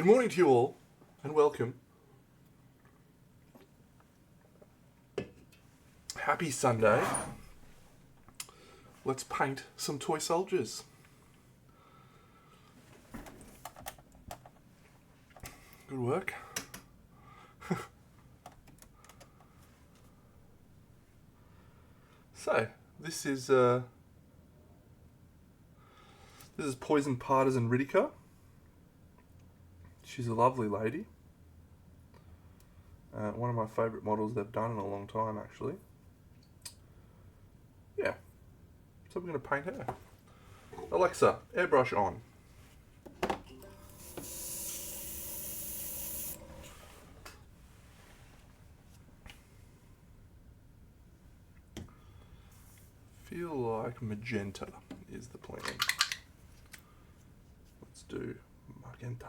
Good morning to you all, and welcome. Happy Sunday. Let's paint some toy soldiers. Good work. So, this is Partisan Ritika. She's a lovely lady. One of my favourite models they've done in a long time, actually. Yeah. So we're going to paint her. Alexa, airbrush on. Feel like magenta is the plan. Let's do magenta.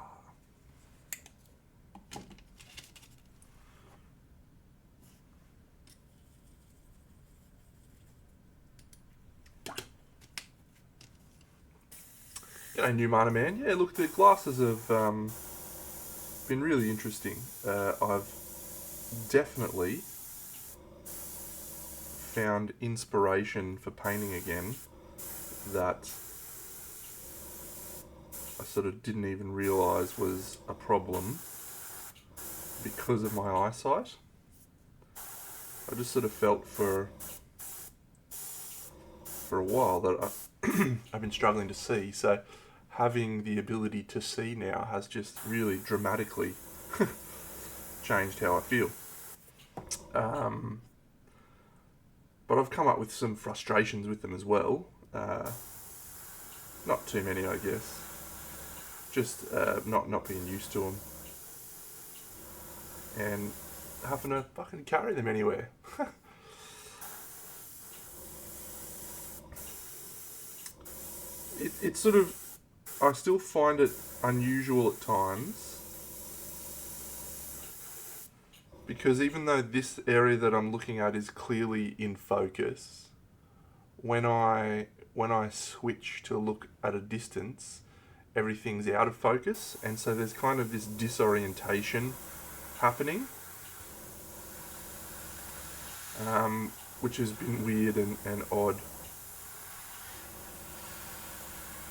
G'day, new Mana Man. Yeah, look, the glasses have been really interesting. I've definitely found inspiration for painting again that I sort of didn't even realise was a problem because of my eyesight. I just sort of felt for a while that I've been struggling to see, so having the ability to see now has just really dramatically changed how I feel. But I've come up with some frustrations with them as well. Not too many, I guess. Just not being used to them. And having to fucking carry them anywhere. It's sort of... I still find it unusual at times. Because even though this area that I'm looking at is clearly in focus, when I switch to look at a distance, everything's out of focus, and so there's kind of this disorientation happening, which has been weird and odd,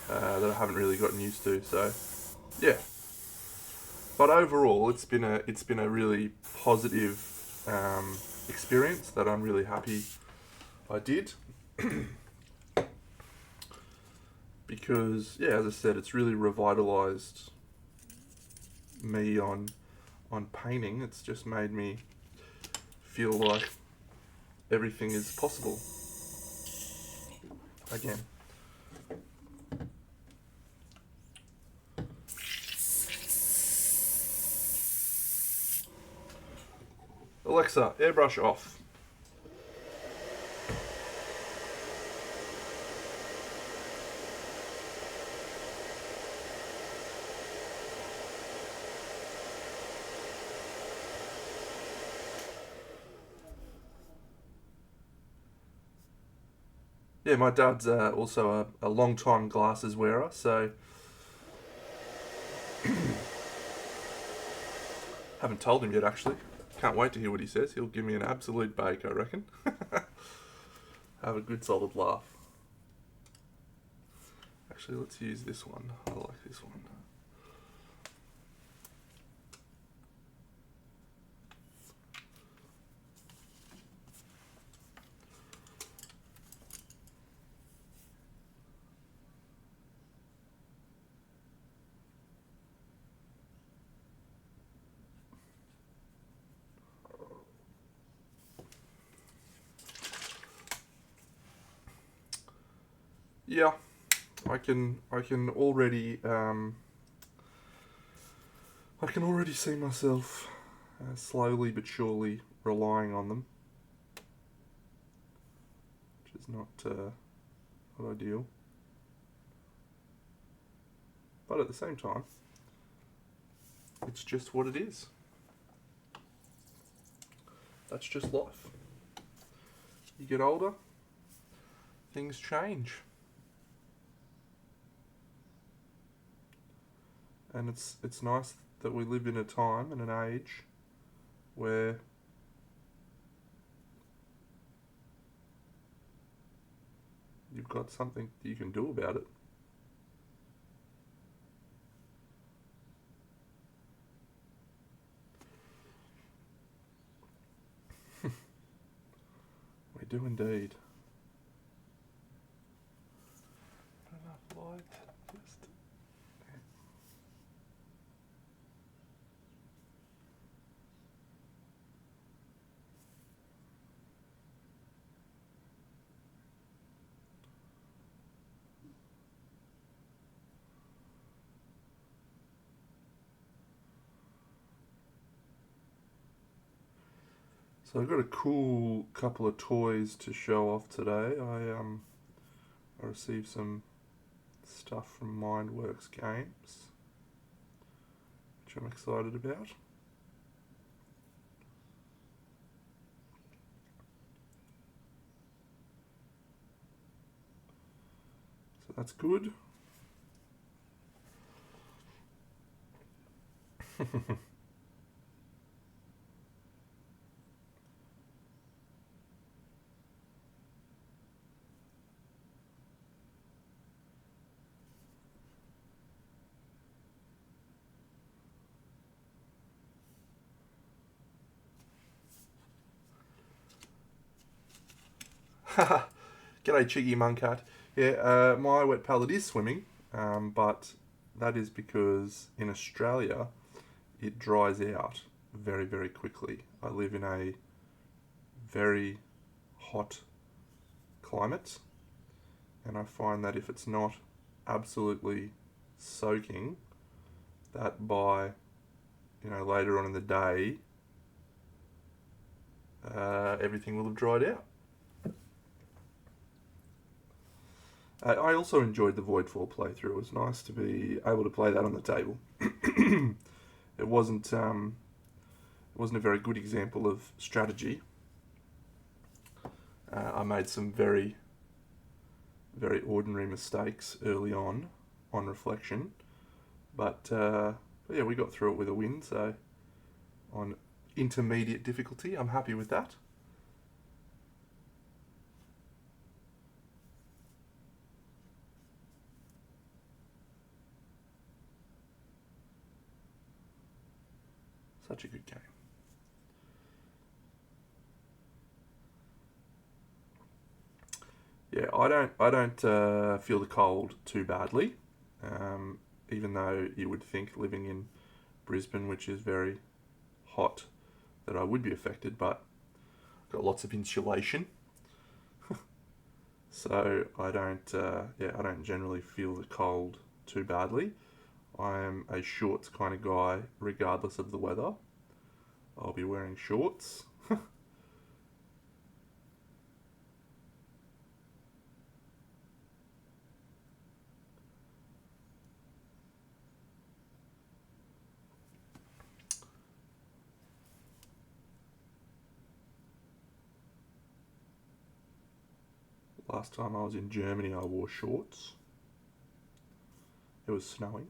that I haven't really gotten used to. So, yeah. But overall, it's been a really positive experience that I'm really happy I did. Because, yeah, as I said, it's really revitalised me on painting. It's just made me feel like everything is possible again. Alexa, airbrush off. Yeah, my dad's also a long-time glasses wearer, so haven't told him yet, actually. Can't wait to hear what he says. He'll give me an absolute bake, I reckon. Have a good solid laugh. Actually, let's use this one. I like this one. Yeah, I can already see myself slowly but surely relying on them, which is not ideal. But at the same time, it's just what it is. That's just life. You get older, things change. And it's nice that we live in a time and an age where you've got something you can do about it. We do indeed. Enough light. Just. So I've got a cool couple of toys to show off today. I received some stuff from MindWorks Games, which I'm excited about. So that's good. G'day, Chiggy Muncat. Yeah, my wet palette is swimming, but that is because in Australia it dries out very, very quickly. I live in a very hot climate, and I find that if it's not absolutely soaking, that by later on in the day, everything will have dried out. I also enjoyed the Voidfall playthrough. It was nice to be able to play that on the table. It wasn't a very good example of strategy. I made some very, very ordinary mistakes early on reflection, but yeah, we got through it with a win. So on intermediate difficulty, I'm happy with that. Such a good game. Yeah, I don't feel the cold too badly, even though you would think living in Brisbane, which is very hot, that I would be affected, but I've got lots of insulation, so I don't generally feel the cold too badly. I am a shorts kind of guy, regardless of the weather. I'll be wearing shorts. Last time I was in Germany, I wore shorts. It was snowing.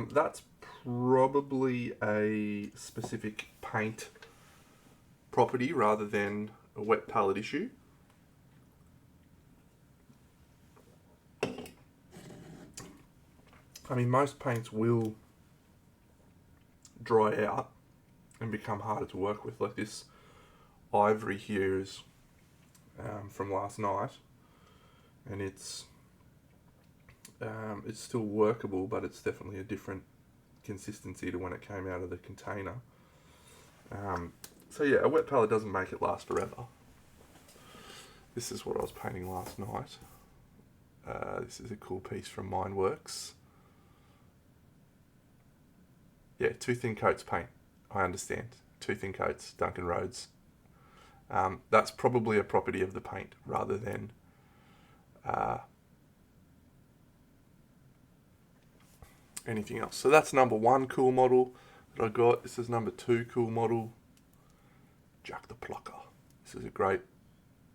That's probably a specific paint property rather than a wet palette issue. I mean, most paints will dry out and become harder to work with. Like this ivory here is from last night, and it's still workable, but it's definitely a different consistency to when it came out of the container. So yeah, a wet palette doesn't make it last forever. This is what I was painting last night. This is a cool piece from MindWorks. Yeah, 2 thin coats paint. I understand. Too thin coats, Duncan Roads. That's probably a property of the paint rather than anything else. So that's number one cool model that I got. This is number two cool model, Jack the Plucker. This is a great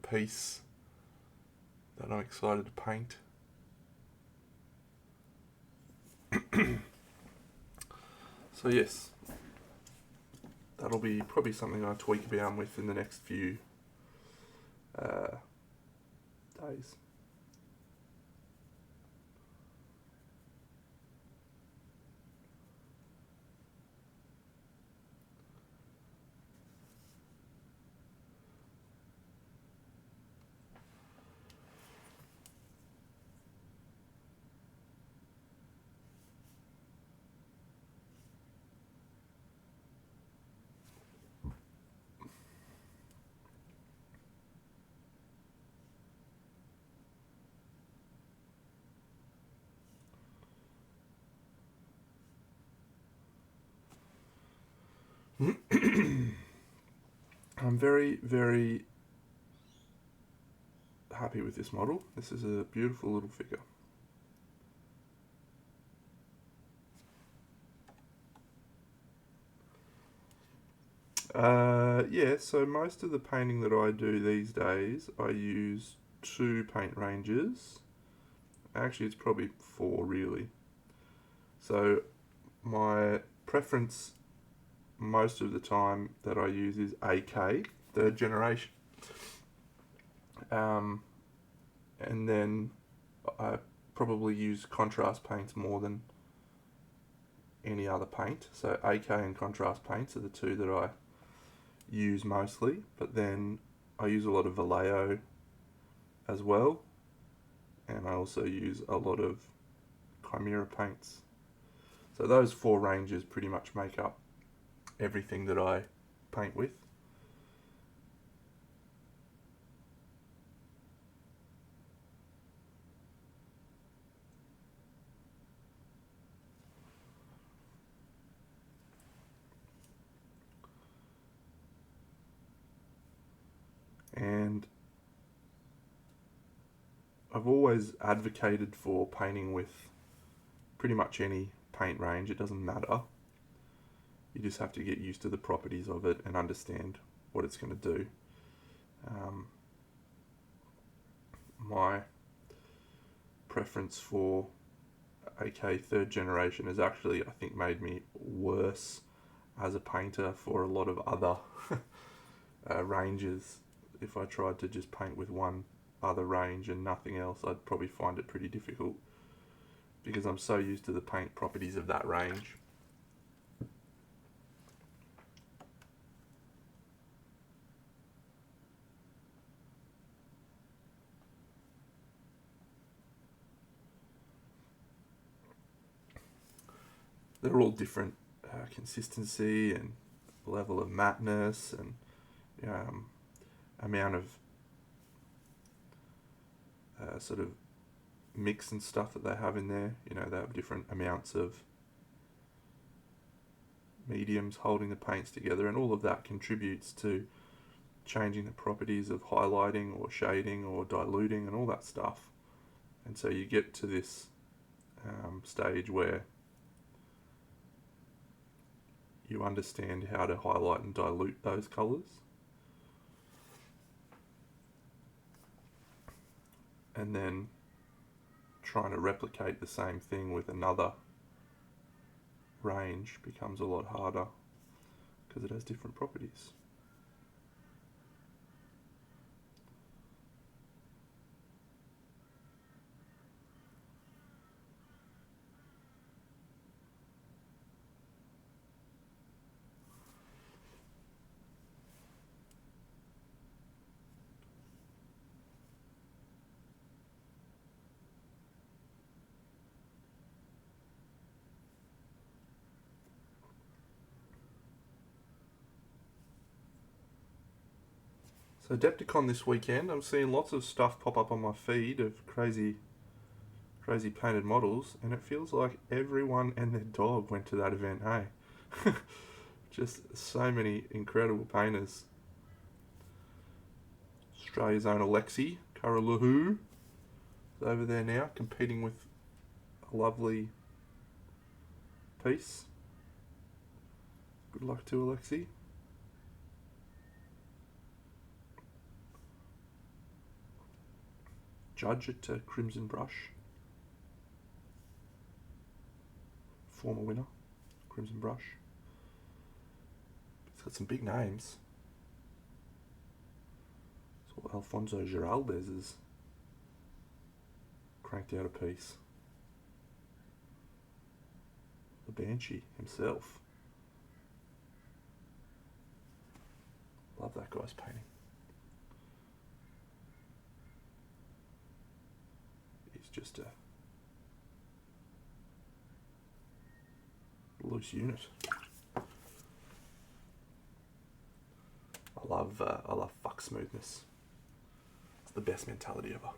piece that I'm excited to paint. So yes, that'll be probably something I tweak around with in the next few days. I'm very, very happy with this model. This is a beautiful little figure. Yeah, so most of the painting that I do these days, I use 2 paint ranges. Actually, it's probably 4 really. So my preference most of the time that I use is AK, third generation. And then I probably use contrast paints more than any other paint. So AK and contrast paints are the two that I use mostly, but then I use a lot of Vallejo as well, and I also use a lot of Chimera paints. So those 4 ranges pretty much make up everything that I paint with. And I've always advocated for painting with pretty much any paint range. It doesn't matter. You just have to get used to the properties of it and understand what it's going to do. My preference for AK third generation has actually, I think, made me worse as a painter for a lot of other ranges. If I tried to just paint with one other range and nothing else, I'd probably find it pretty difficult because I'm so used to the paint properties of that range. They're all different consistency and level of mattness and amount of sort of mix and stuff that they have in there. You know, they have different amounts of mediums holding the paints together, and all of that contributes to changing the properties of highlighting or shading or diluting and all that stuff. And so you get to this stage where you understand how to highlight and dilute those colours. And then trying to replicate the same thing with another range becomes a lot harder because it has different properties. So Adepticon this weekend, I'm seeing lots of stuff pop up on my feed of crazy painted models, and it feels like everyone and their dog went to that event, hey? Just so many incredible painters. Australia's own Alexi Karaluhu is over there now, competing with a lovely piece. Good luck to Alexi. Judge at Crimson Brush. Former winner, Crimson Brush. It's got some big names. So Alfonso Giraldez has cranked out a piece. The Banshee himself. Love that guy's painting. He's just a loose unit. I love fuck smoothness. It's the best mentality ever.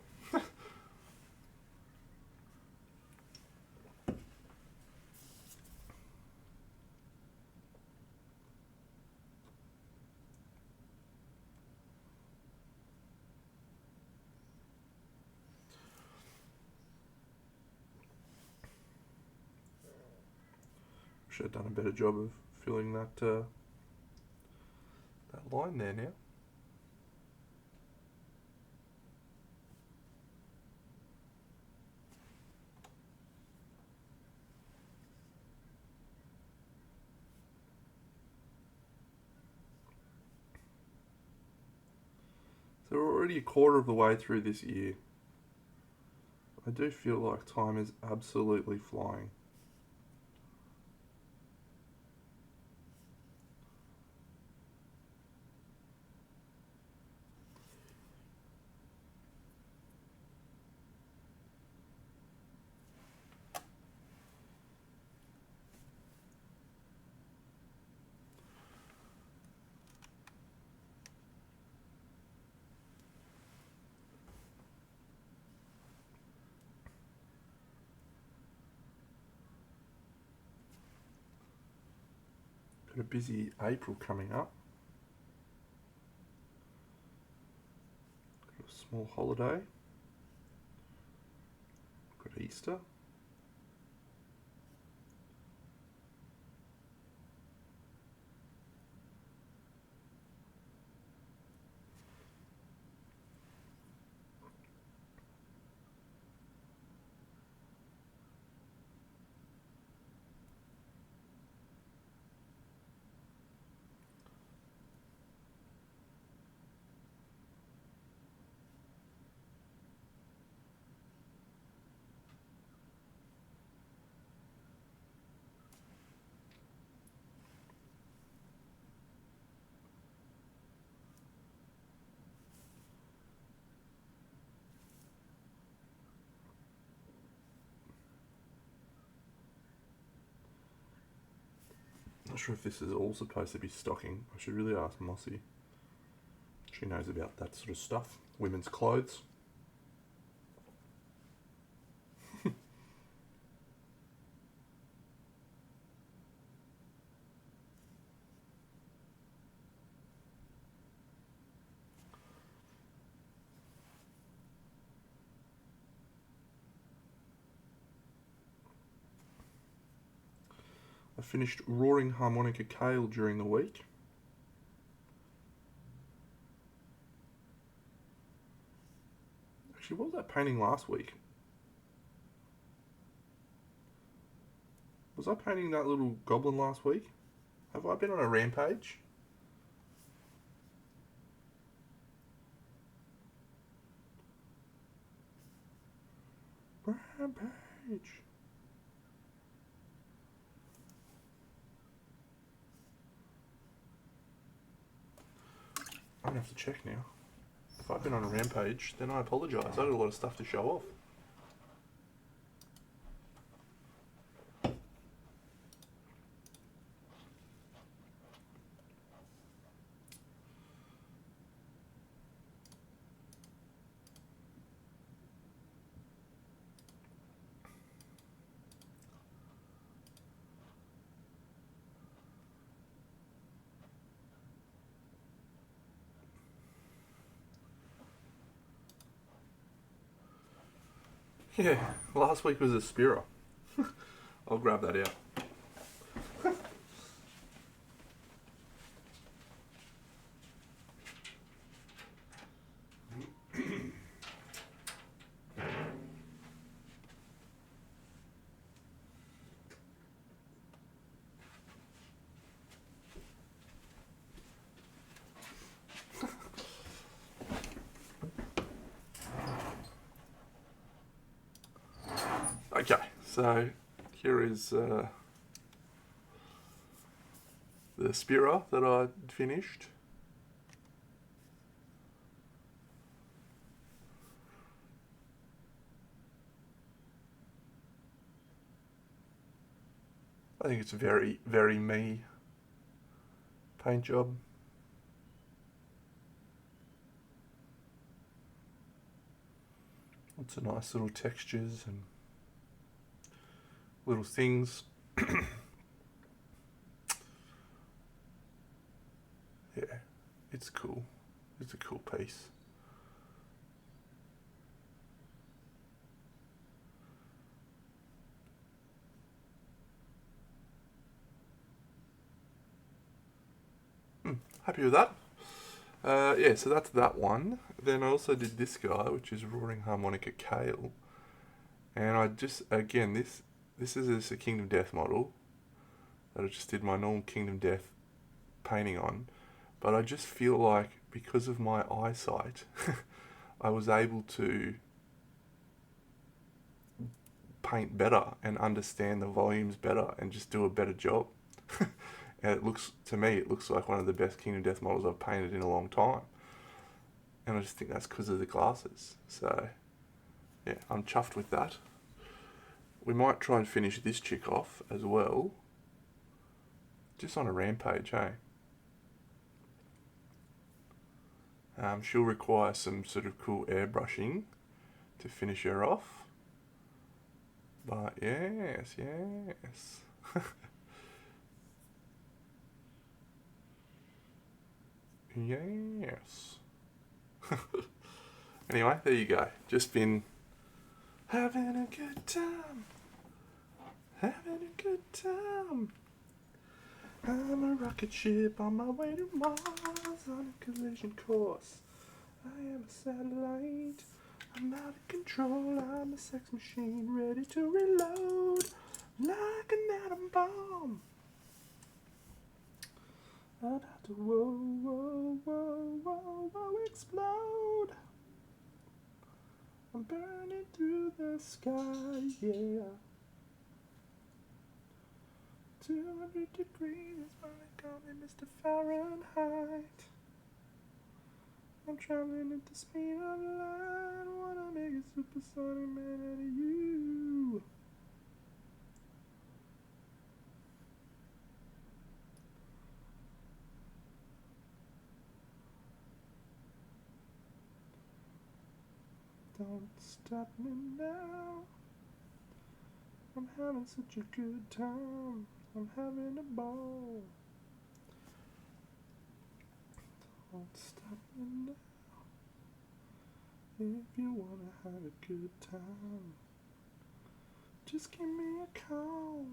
Should have done a better job of filling that line there now. So we're already a quarter of the way through this year. I do feel like time is absolutely flying. Got a busy April coming up. Got a small holiday. Got Easter. Not sure if this is all supposed to be stocking. I should really ask Mossy. She knows about that sort of stuff. Women's clothes. I finished Roaring Harmonica Kale during the week. Actually, what was that painting last week? Was I painting that little goblin last week? Have I been on a rampage? Rampage. I'm gonna have to check now. If I've been on a rampage, then I apologise. I had a lot of stuff to show off. Yeah, last week was a Spira. I'll grab that out. Okay, so here is the Spira that I finished. I think it's a very, very me paint job. Lots of nice little textures and little things. Yeah, it's cool. It's a cool piece. Happy with that. Yeah, so that's that one. Then I also did this guy, which is Roaring Harmonica Kale. And I just, again, this is just a Kingdom Death model that I just did my normal Kingdom Death painting on. But I just feel like because of my eyesight, I was able to paint better and understand the volumes better and just do a better job. And it looks, to me, it looks like one of the best Kingdom Death models I've painted in a long time. And I just think that's because of the glasses. So, yeah, I'm chuffed with that. We might try and finish this chick off as well. Just on a rampage, hey? She'll require some sort of cool airbrushing to finish her off. But yes, yes. Yes. Anyway, there you go. Just been having a good time. Having a good time. I'm a rocket ship on my way to Mars on a collision course. I am a satellite. I'm out of control. I'm a sex machine ready to reload like an atom bomb. I'd have to whoa, whoa, whoa, whoa, whoa, explode. I'm burning through the sky, yeah. 200 degrees is what they call me, Mr. Fahrenheit. I'm traveling at the speed of light. Wanna make a supersonic man out of you. Don't stop me now. I'm having such a good time. I'm having a ball. Don't stop me now. If you wanna have a good time, just give me a call.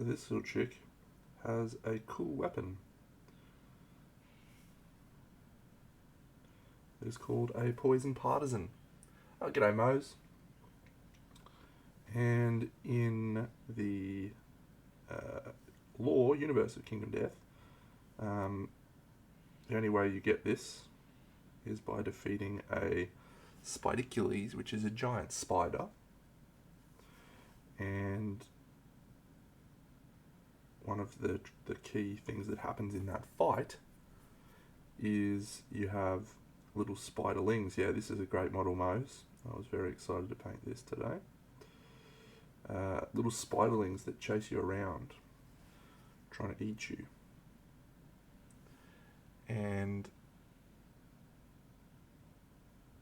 So this little chick has a cool weapon. It is called a poison partisan. Oh, g'day, Mose. And in the lore universe of Kingdom Death, the only way you get this is by defeating a Spidicules, which is a giant spider. And one of the key things that happens in that fight is you have little spiderlings. Yeah, this is a great model, Mose. I was very excited to paint this today. Little spiderlings that chase you around, trying to eat you. And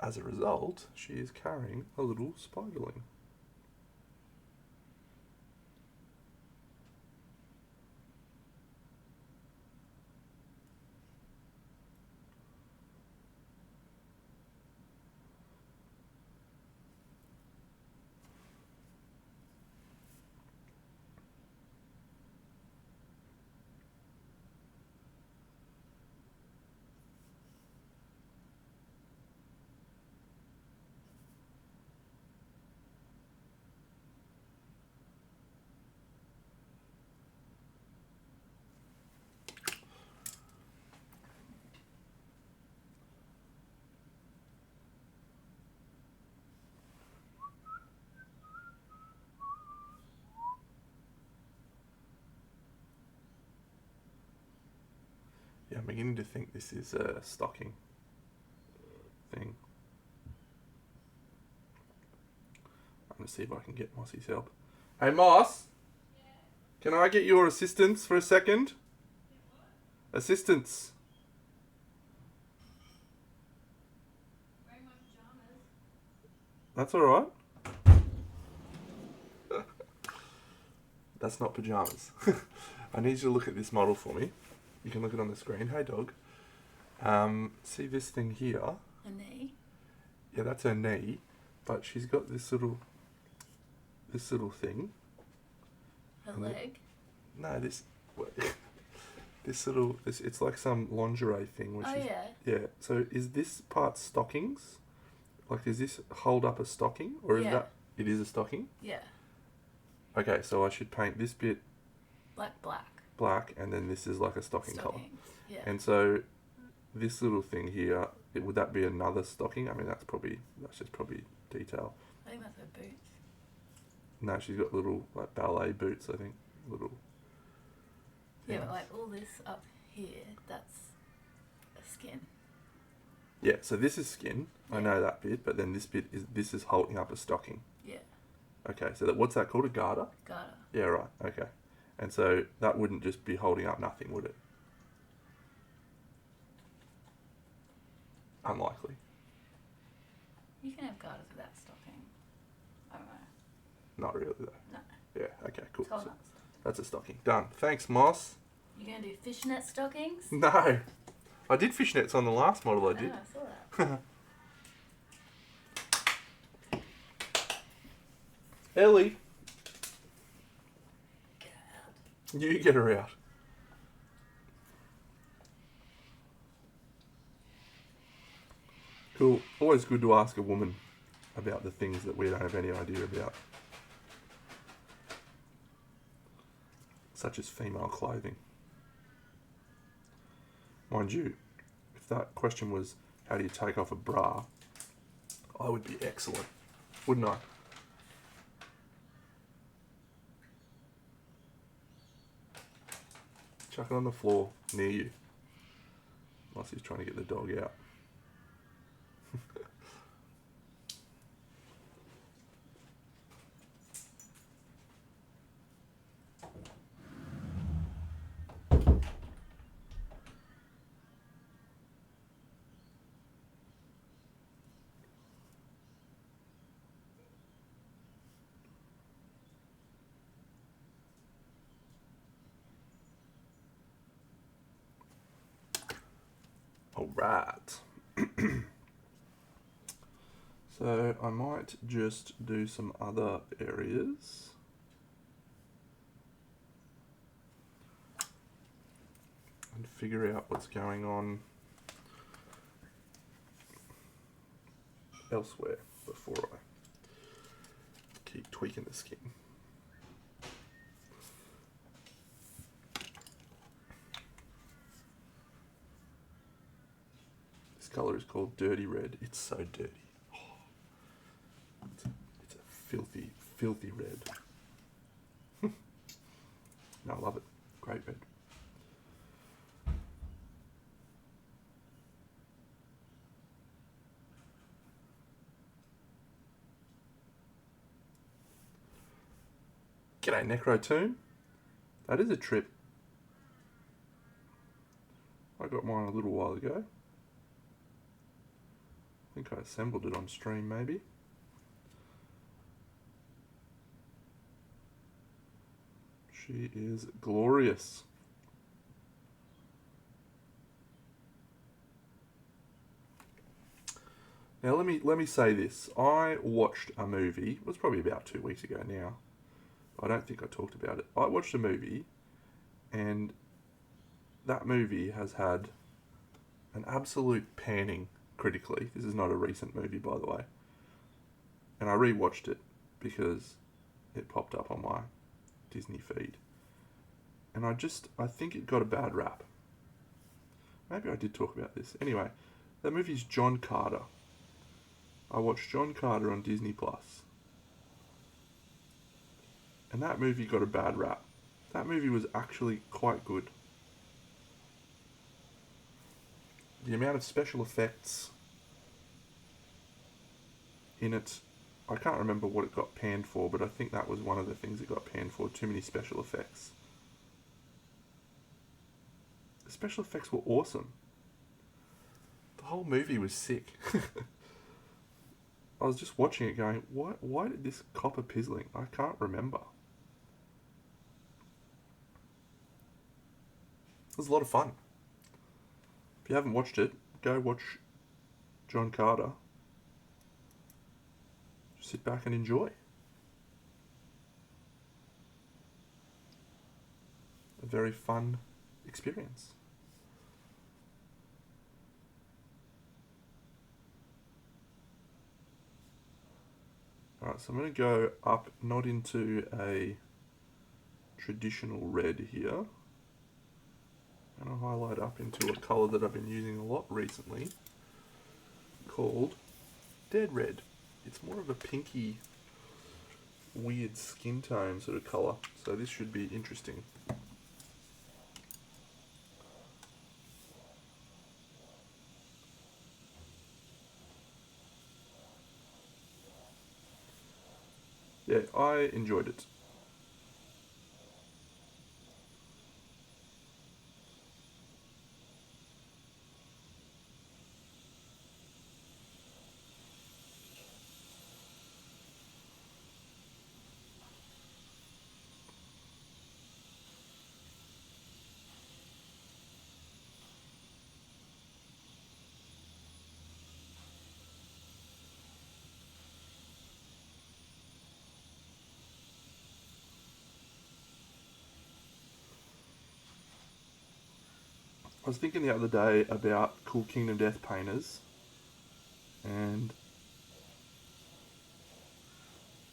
as a result, she is carrying a little spiderling. Yeah, I'm beginning to think this is a stocking thing. I'm going to see if I can get Mossy's help. Hey, Moss! Yeah. Can I get your assistance for a second? Assistance. Wearing my pajamas. That's alright. That's not pajamas. I need you to look at this model for me. You can look it on the screen. Hey, dog. See this thing here? A knee? Yeah, that's her knee. But she's got this little thing. Her leg? No, this it's like some lingerie thing. Which is, yeah. Yeah. So is this part stockings? Like, does this hold up a stocking? Or is that... It is a stocking? Yeah. Okay, so I should paint this bit... Black, and then this is like a stocking colour. Yeah. And so this little thing here, would that be another stocking? I mean, that's just probably detail. I think that's her boots. No, she's got little like ballet boots, I think. Little. Yeah, but like all this up here, that's a skin. Yeah, so this is skin. Yeah. I know that bit, but then this is holding up a stocking. Yeah. Okay, so what's that called? A garter? Garter. Yeah, right. Okay. And so that wouldn't just be holding up nothing, would it? Unlikely. You can have garters without stocking. I don't know. Not really, though. No. Yeah, okay, cool. It's So that's a stocking. Done. Thanks, Moss. You gonna do fishnet stockings? No. I did fishnets on the last model I did. I saw that. Ellie. Get out. You get her out. Cool. Always good to ask a woman about the things that we don't have any idea about. Such as female clothing. Mind you, if that question was, how do you take off a bra? I would be excellent, wouldn't I? Chuck it on the floor near you. Mossy's trying to get the dog out. Alright. So I might just do some other areas. and figure out what's going on elsewhere before I keep tweaking the skin. This colour is called Dirty Red. It's so dirty. Oh, it's a filthy, filthy red. No, I love it. Great red. G'day, Necrotoon. That is a trip. I got mine a little while ago. I think I assembled it on stream, maybe. She is glorious. Now let me say this. I watched a movie. It was probably about 2 weeks ago now. I don't think I talked about it. I watched a movie, and that movie has had an absolute panning critically. This is not a recent movie, by the way. And I rewatched it because it popped up on my Disney feed. And I think it got a bad rap. Maybe I did talk about this. Anyway, that movie's John Carter. I watched John Carter on Disney Plus. And that movie got a bad rap. That movie was actually quite good. The amount of special effects in it, I can't remember what it got panned for, but I think that was one of the things it got panned for. Too many special effects. The special effects were awesome. The whole movie was sick. I was just watching it going, why did this copper pizzling? I can't remember. It was a lot of fun. If you haven't watched it, go watch John Carter. Just sit back and enjoy. A very fun experience. Alright, so I'm going to go up, not into a traditional red here. I'm going to highlight up into a colour that I've been using a lot recently, called Dead Red. It's more of a pinky, weird skin tone sort of colour, so this should be interesting. Yeah, I enjoyed it. I was thinking the other day about cool Kingdom Death painters, and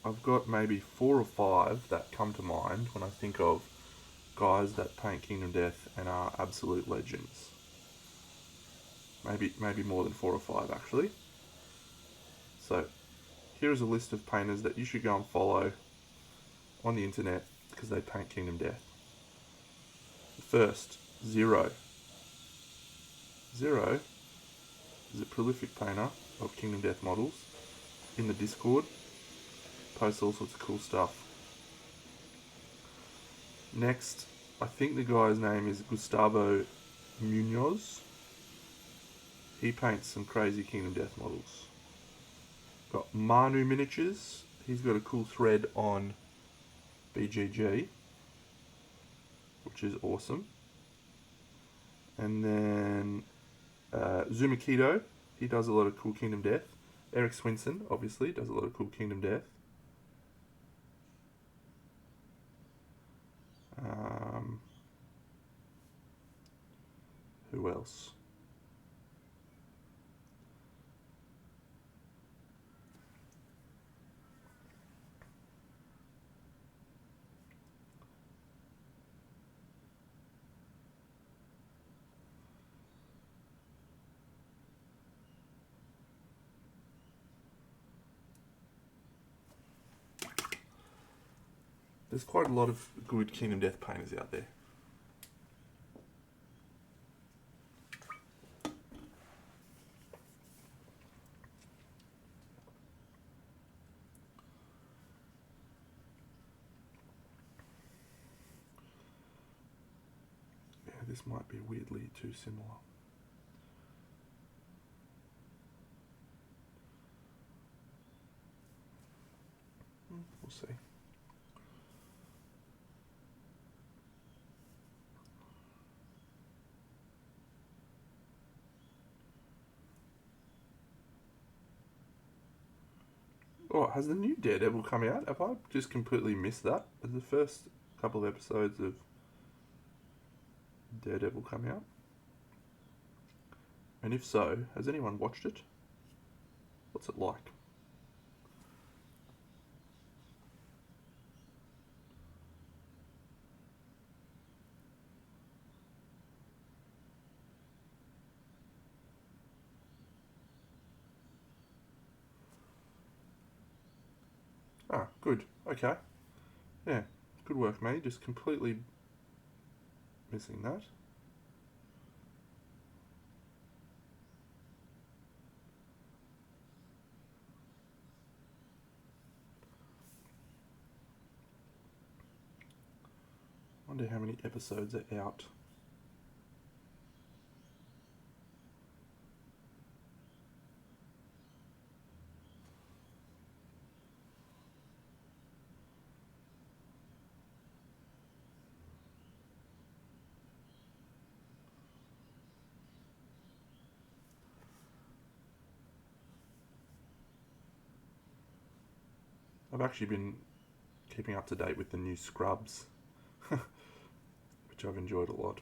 I've got maybe 4 or 5 that come to mind when I think of guys that paint Kingdom Death and are absolute legends. Maybe more than 4 or 5 actually. So here's a list of painters that you should go and follow on the internet because they paint Kingdom Death. First, Zero. Zero is a prolific painter of Kingdom Death models in the Discord. Posts all sorts of cool stuff. Next, I think the guy's name is Gustavo Munoz. He paints some crazy Kingdom Death models. Got Manu Miniatures. He's got a cool thread on BGG, which is awesome. And then Zumakito, he does a lot of cool Kingdom Death. Eric Swinson, obviously, does a lot of cool Kingdom Death. Who else? There's quite a lot of good Kingdom Death painters out there. Yeah, this might be weirdly too similar. We'll see. Oh, has the new Daredevil come out? Have I just completely missed that? Has the first couple of episodes of Daredevil come out? And if so, has anyone watched it? What's it like? Ah, good. Okay. Yeah, good work, mate. Just completely missing that. Wonder how many episodes are out. I've actually been keeping up to date with the new Scrubs, which I've enjoyed a lot.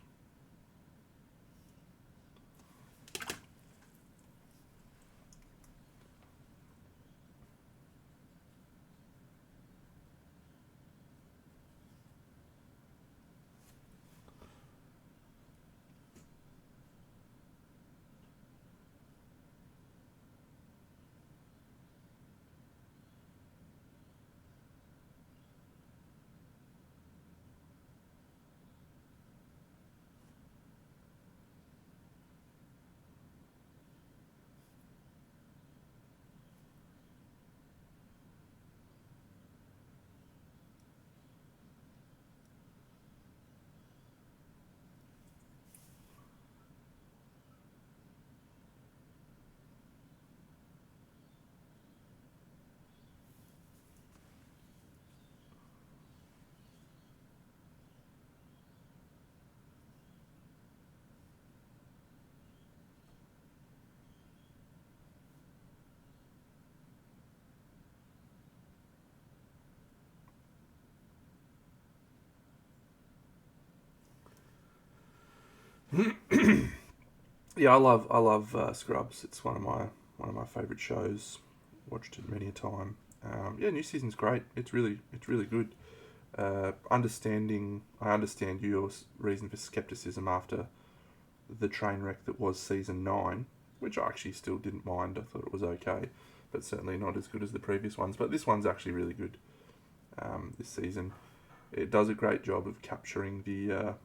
Yeah, I love Scrubs. It's one of my favourite shows. Watched it many a time. Yeah, new season's great. It's really good. I understand your reason for skepticism after the train wreck that was season 9, which I actually still didn't mind. I thought it was okay, but certainly not as good as the previous ones. But this one's actually really good. This season, it does a great job of capturing the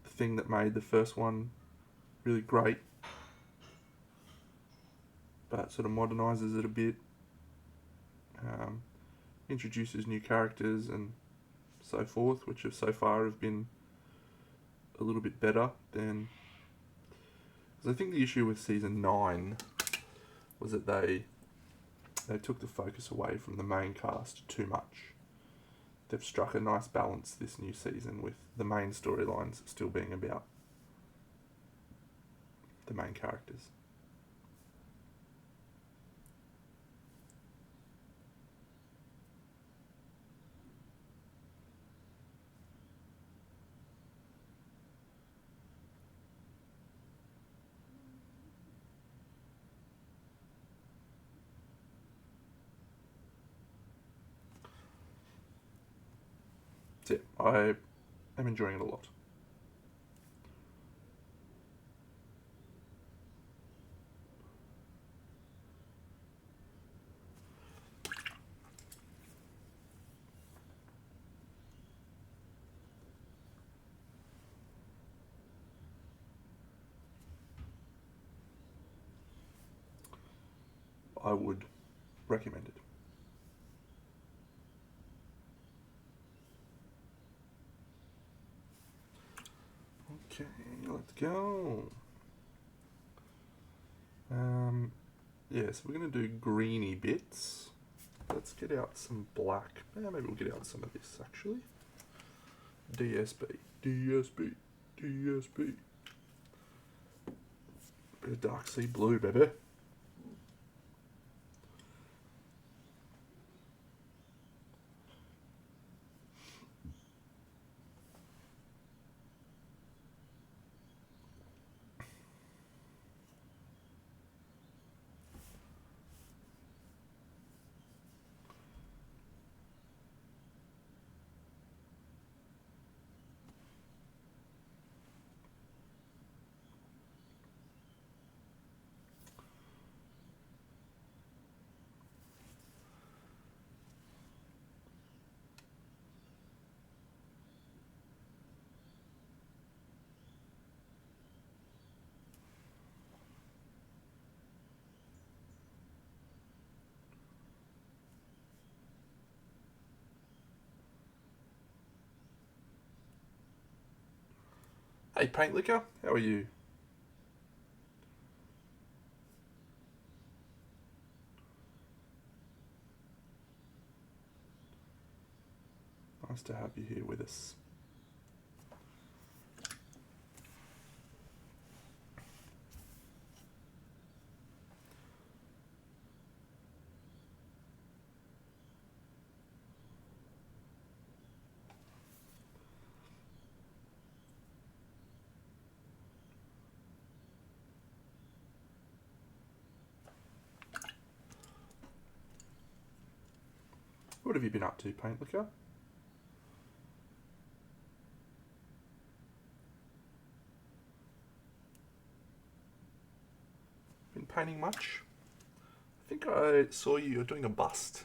thing that made the first one really great, but sort of modernises it a bit, introduces new characters and so forth, which have so far have been a little bit better than. Because I think the issue with season 9 was that they took the focus away from the main cast too much. They've struck a nice balance this new season with the main storylines still being about the main characters. That's it. I am enjoying it a lot. I would recommend it. Okay, let's go. Yeah, so we're going to do greeny bits. Let's get out some black. Maybe we'll get out some of this, actually. DSB, DSB, DSB. Bit of dark sea blue, baby. Hey, Paint Liquor, how are you? Nice to have you here with us. What have you been up to, Paint Liquor? Been painting much? I think I saw you're doing a bust.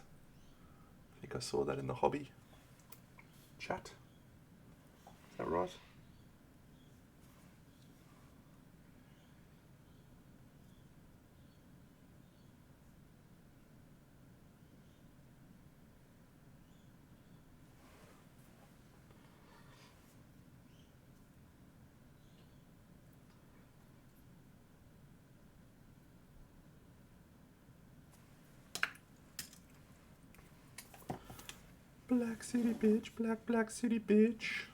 I think I saw that in the hobby chat. Is that right? Black City bitch, black city bitch.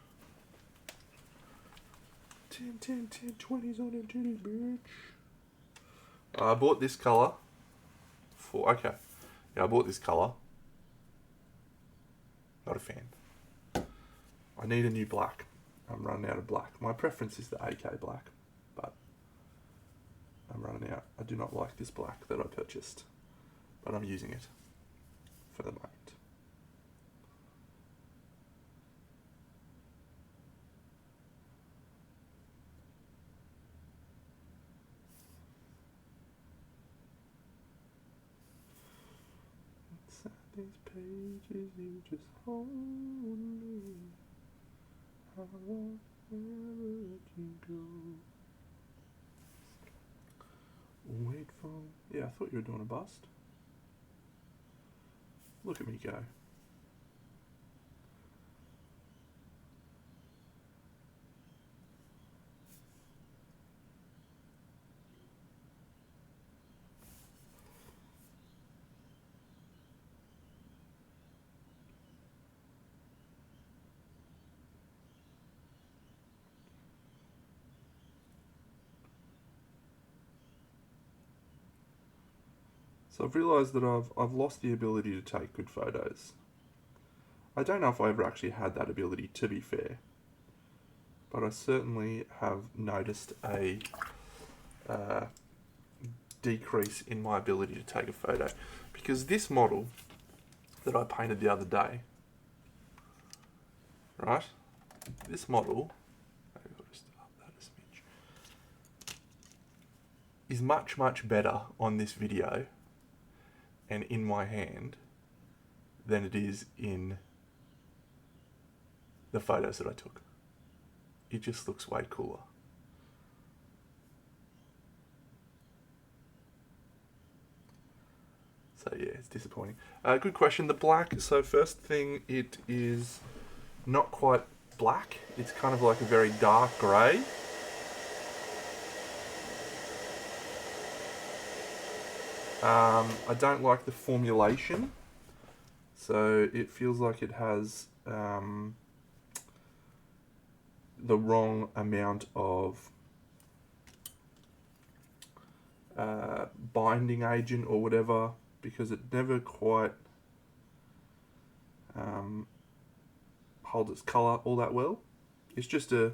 10, 10, 10, 20s on a titty bitch. I bought this colour for, okay. Yeah, I bought this colour. Not a fan. I need a new black. I'm running out of black. My preference is the AK black, but I'm running out. I do not like this black that I purchased, but I'm using it for the moment. Inside these pages, you just hold me. I won't ever let you go. Wait for... Yeah, I thought you were doing a bust. Look at me go. So I've realised that I've lost the ability to take good photos. I don't know if I ever actually had that ability, to be fair, but I certainly have noticed a decrease in my ability to take a photo, because this model that I painted the other day, right? This model, maybe I'll just up that a smidge, is much, much better on this video and in my hand than it is in the photos that I took. It just looks way cooler. So yeah, it's disappointing. Good question. The black, so first thing, it is not quite black. It's kind of like a very dark grey. I don't like the formulation. So it feels like it has the wrong amount of binding agent or whatever, because it never quite holds its colour all that well. It's just a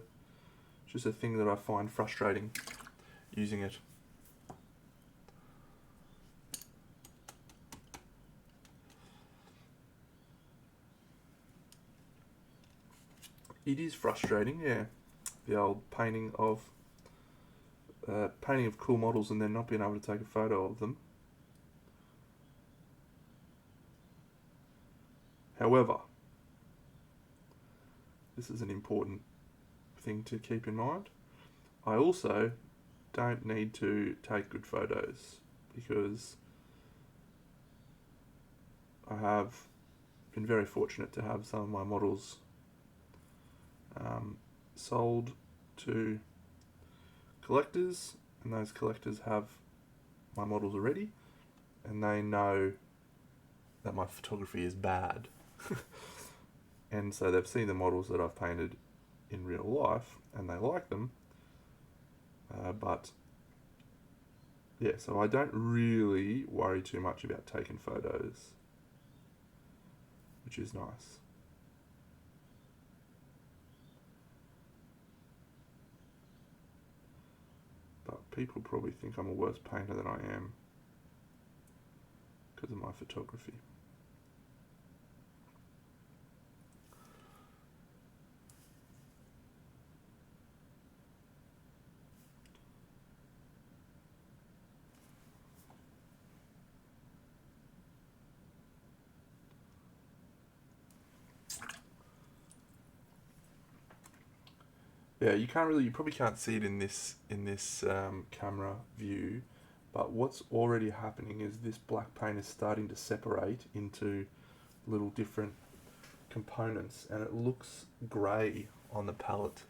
thing that I find frustrating using it. It is frustrating, yeah. The old painting of cool models and then not being able to take a photo of them. However, this is an important thing to keep in mind. I also don't need to take good photos because I have been very fortunate to have some of my models sold to collectors, and those collectors have my models already, and they know that my photography is bad. And so they've seen the models that I've painted in real life and they like them, but yeah, so I don't really worry too much about taking photos, which is nice. But people probably think I'm a worse painter than I am because of my photography. Yeah, you probably can't see it in this camera view, but what's already happening is this black paint is starting to separate into little different components, and it looks grey on the palette.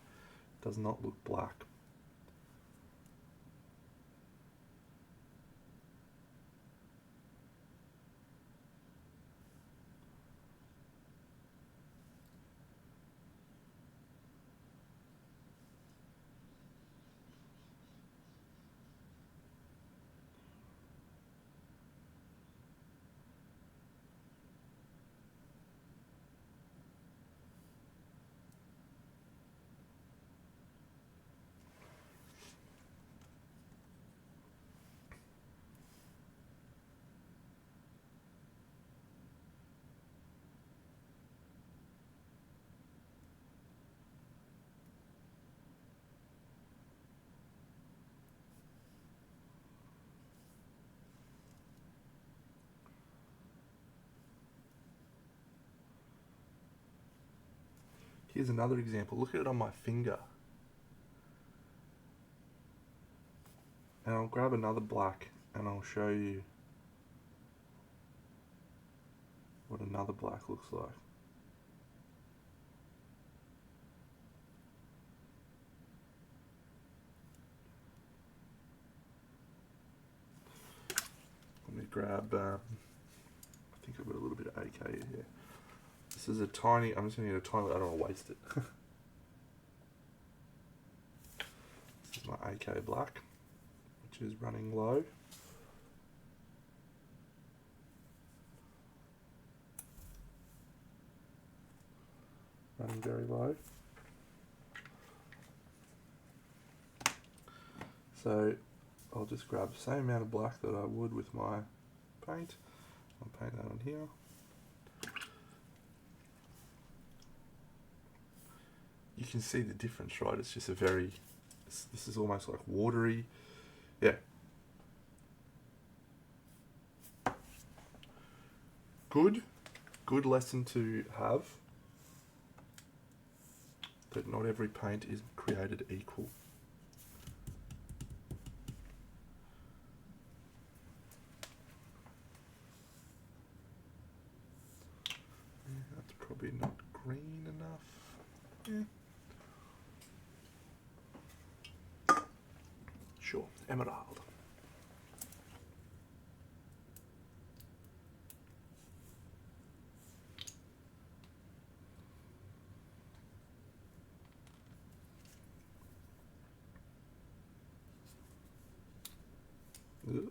It does not look black. Here's another example. Look at it on my finger. And I'll grab another black and I'll show you what another black looks like. Let me grab, I think I've got a little bit of AK here. This is a tiny, I'm just going to get a tiny, I don't want to waste it. This is my AK black, which is running low. Running very low. So I'll just grab the same amount of black that I would with my paint. I'll paint that on here. you can see the difference, right? It's just this is almost like watery. Yeah. Good lesson to have. That not every paint is created equal. That's probably not green enough. Sure, emerald. Ugh.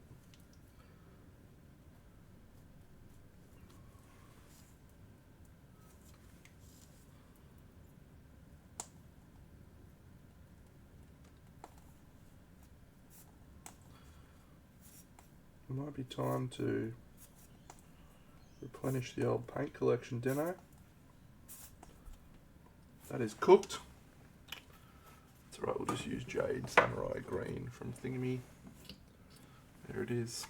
It might be time to replenish the old paint collection, Deno. That is cooked. That's alright, we'll just use Jade Samurai Green from Thingamy. There it is.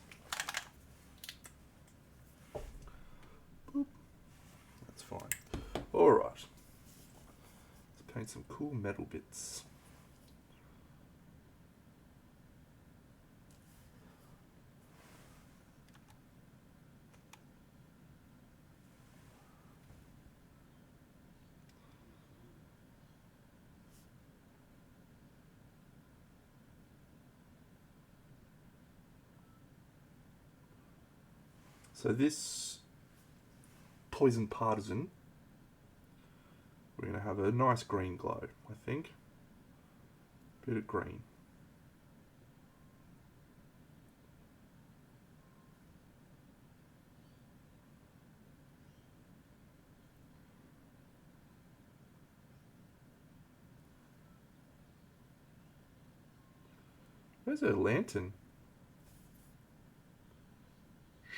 Boop. That's fine. Alright. Let's paint some cool metal bits. So this Poison Partisan, we're going to have a nice green glow, I think. Bit of green. Where's her lantern?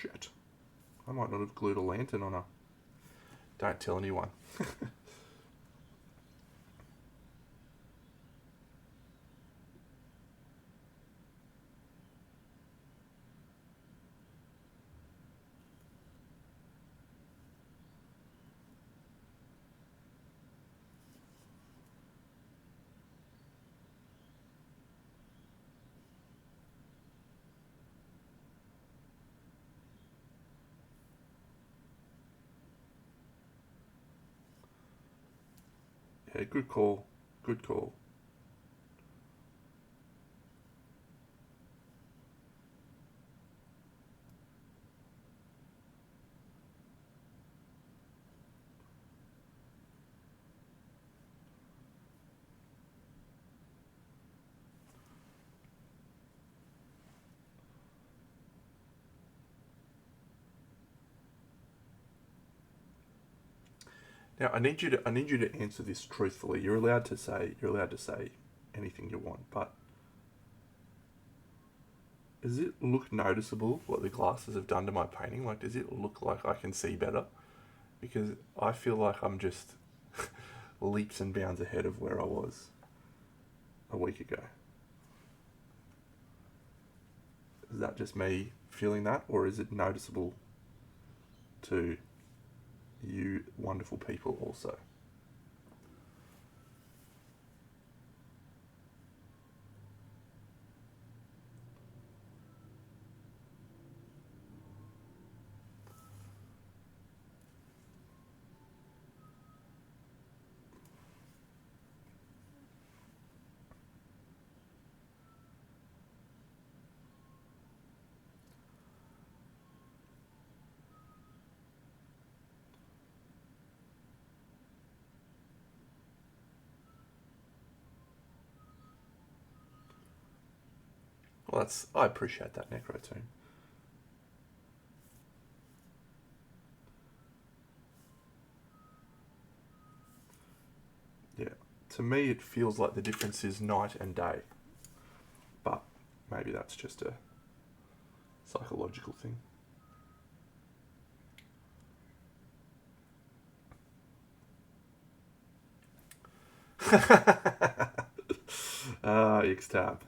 Shit. I might not have glued a lantern on her. Don't tell anyone. Yeah, good call. Good call. Now I need you to answer this truthfully. You're allowed to say anything you want, but does it look noticeable what the glasses have done to my painting? Like, does it look like I can see better? Because I feel like I'm just leaps and bounds ahead of where I was a week ago. Is that just me feeling that, or is it noticeable to you wonderful people also? Well, I appreciate that, Necro Team. Yeah, to me it feels like the difference is night and day, but maybe that's just a psychological thing. Xtab.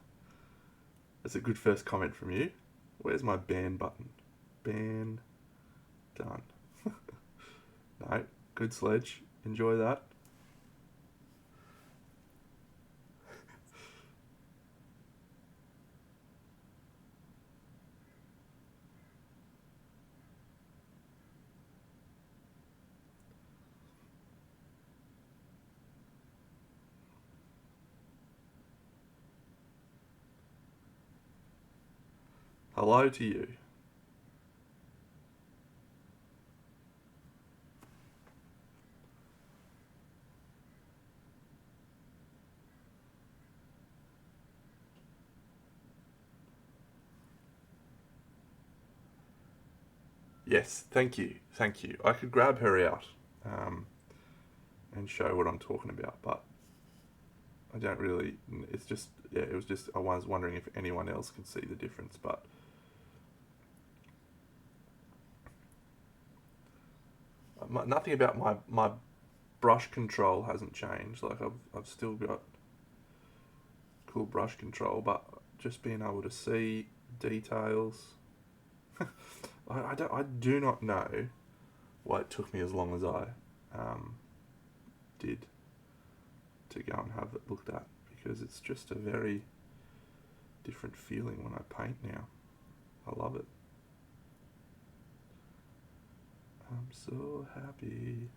That's a good first comment from you. Where's my ban button? Ban done. No, good sledge. Enjoy that. Hello to you. Yes, thank you, thank you. I could grab her out and show what I'm talking about, but I don't really. It's just, yeah, it was just, I was wondering if anyone else could see the difference, but nothing about my brush control hasn't changed. Like I've still got cool brush control, but just being able to see details. I do not know why it took me as long as I did to go and have it looked at, because it's just a very different feeling when I paint now. I love it. I'm so happy.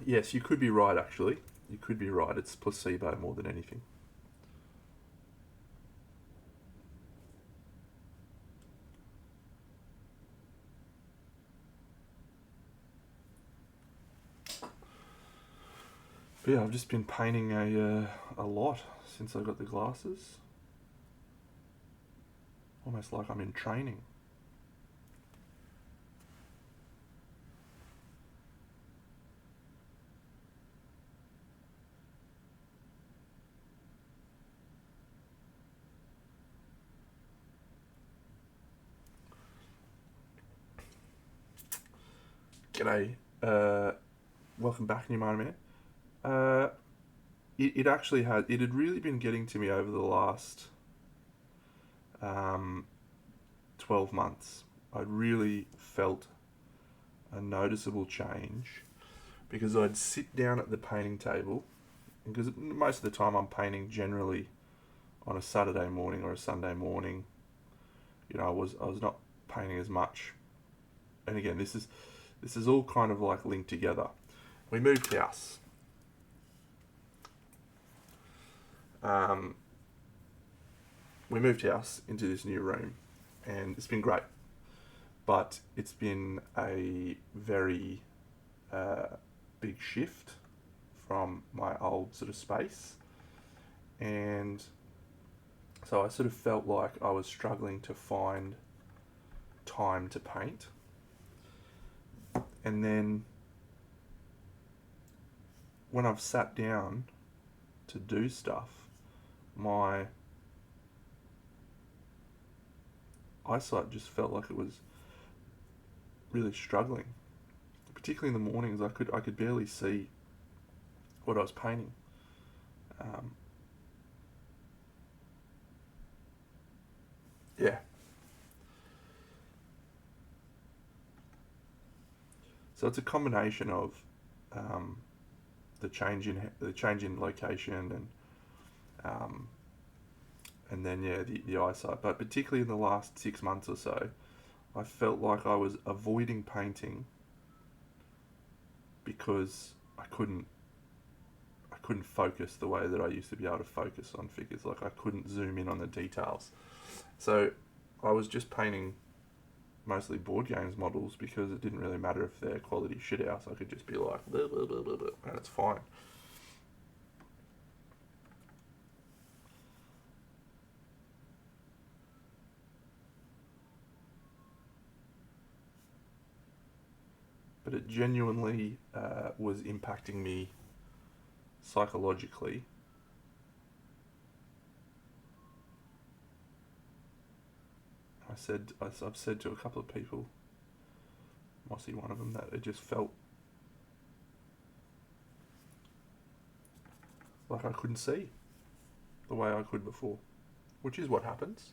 Yes, you could be right, actually. You could be right. It's placebo more than anything. But yeah, I've just been painting a lot since I got the glasses. Almost like I'm in training. G'day. Welcome back, New Man. It actually had. It had really been getting to me over the last 12 months. I'd really felt a noticeable change because I'd sit down at the painting table, because most of the time I'm painting generally on a Saturday morning or a Sunday morning. You know, I was not painting as much. And again, this is all kind of like linked together. We moved house. We moved house into this new room, and it's been great. But it's been a very big shift from my old sort of space, and so I sort of felt like I was struggling to find time to paint. And then when I've sat down to do stuff, my eyesight just felt like it was really struggling. Particularly in the mornings, I could barely see what I was painting. Yeah. So it's a combination of the change in location and then yeah the eyesight. But particularly in the last 6 months or so, I felt like I was avoiding painting because I couldn't focus the way that I used to be able to focus on figures. Like I couldn't zoom in on the details. So I was just painting mostly board games models because it didn't really matter if they're quality shit house. I could just be like, blah, blah, blah, blah, blah, and it's fine. but it genuinely was impacting me psychologically. I've said to a couple of people, Mossy one of them, that it just felt like I couldn't see the way I could before, which is what happens.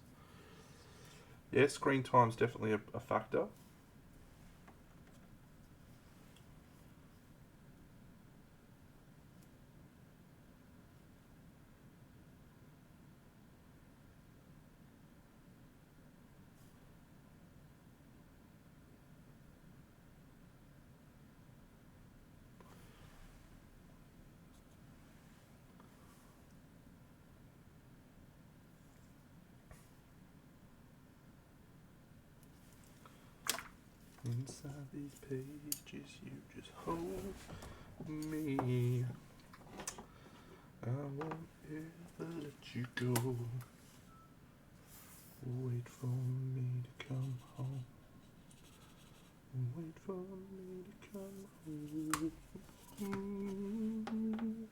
Yeah, screen time's definitely a factor. Inside these pages, you just hold me. I won't ever let you go. Wait for me to come home. Wait for me to come home.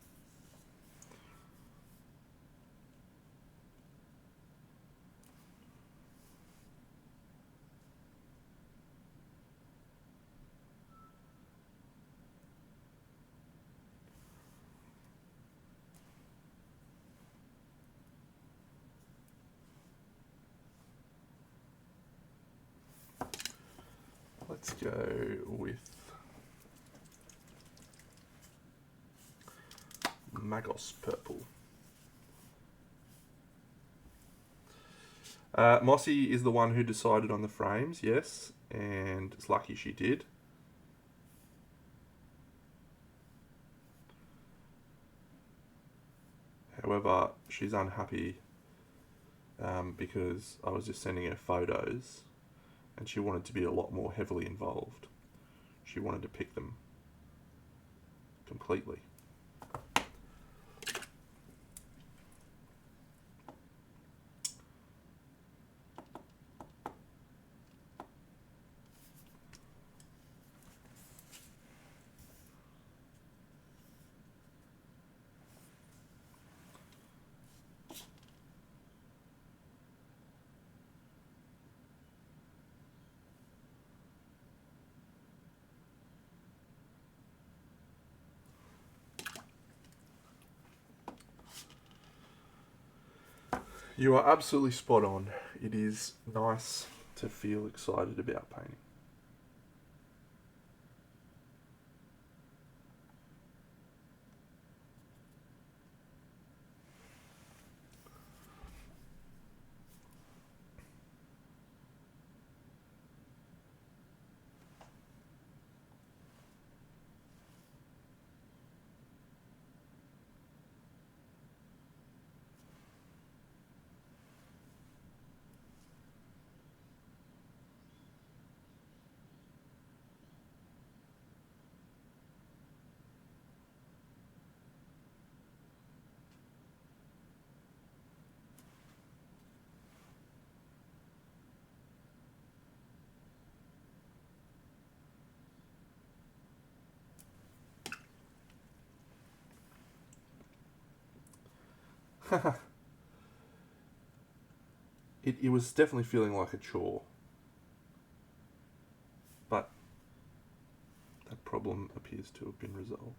Let's go with Magos Purple. Mossy is the one who decided on the frames, yes, and it's lucky she did. However, she's unhappy because I was just sending her photos and she wanted to be a lot more heavily involved. She wanted to pick them completely. You are absolutely spot on. It is nice to feel excited about painting. It was definitely feeling like a chore. But that problem appears to have been resolved.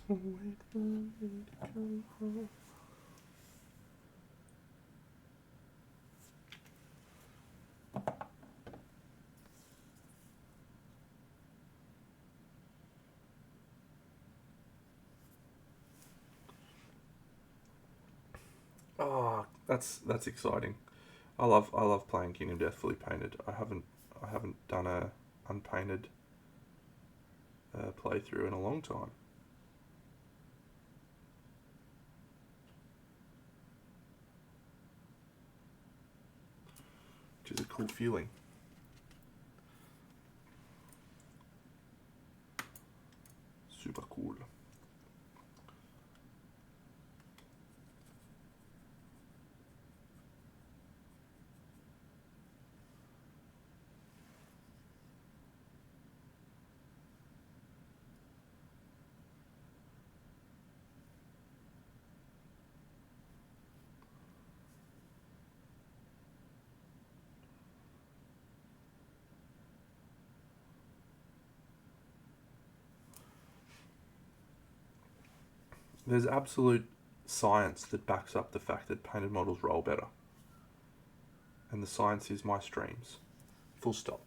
Wait for me to come home. Oh, that's exciting. I love playing Kingdom Death fully painted. I haven't done a unpainted playthrough in a long time. which is a cool feeling. Super cool. There's absolute science that backs up the fact that painted models roll better. And the science is my streams. Full stop.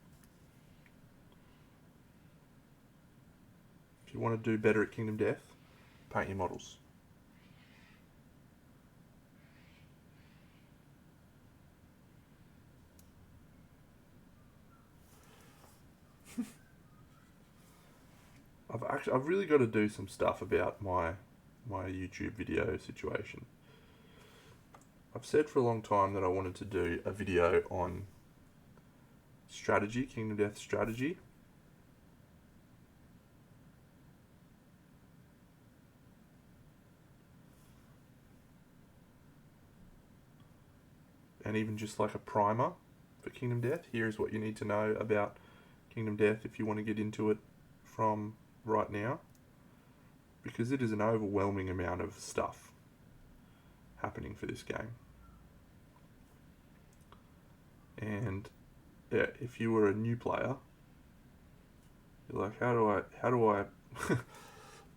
If you want to do better at Kingdom Death, paint your models. I've really got to do some stuff about my YouTube video situation. I've said for a long time that I wanted to do a video on strategy, Kingdom Death strategy. And even just like a primer for Kingdom Death. Here's what you need to know about Kingdom Death if you want to get into it from right now. Because it is an overwhelming amount of stuff happening for this game. And yeah, if you were a new player, you're like, how do I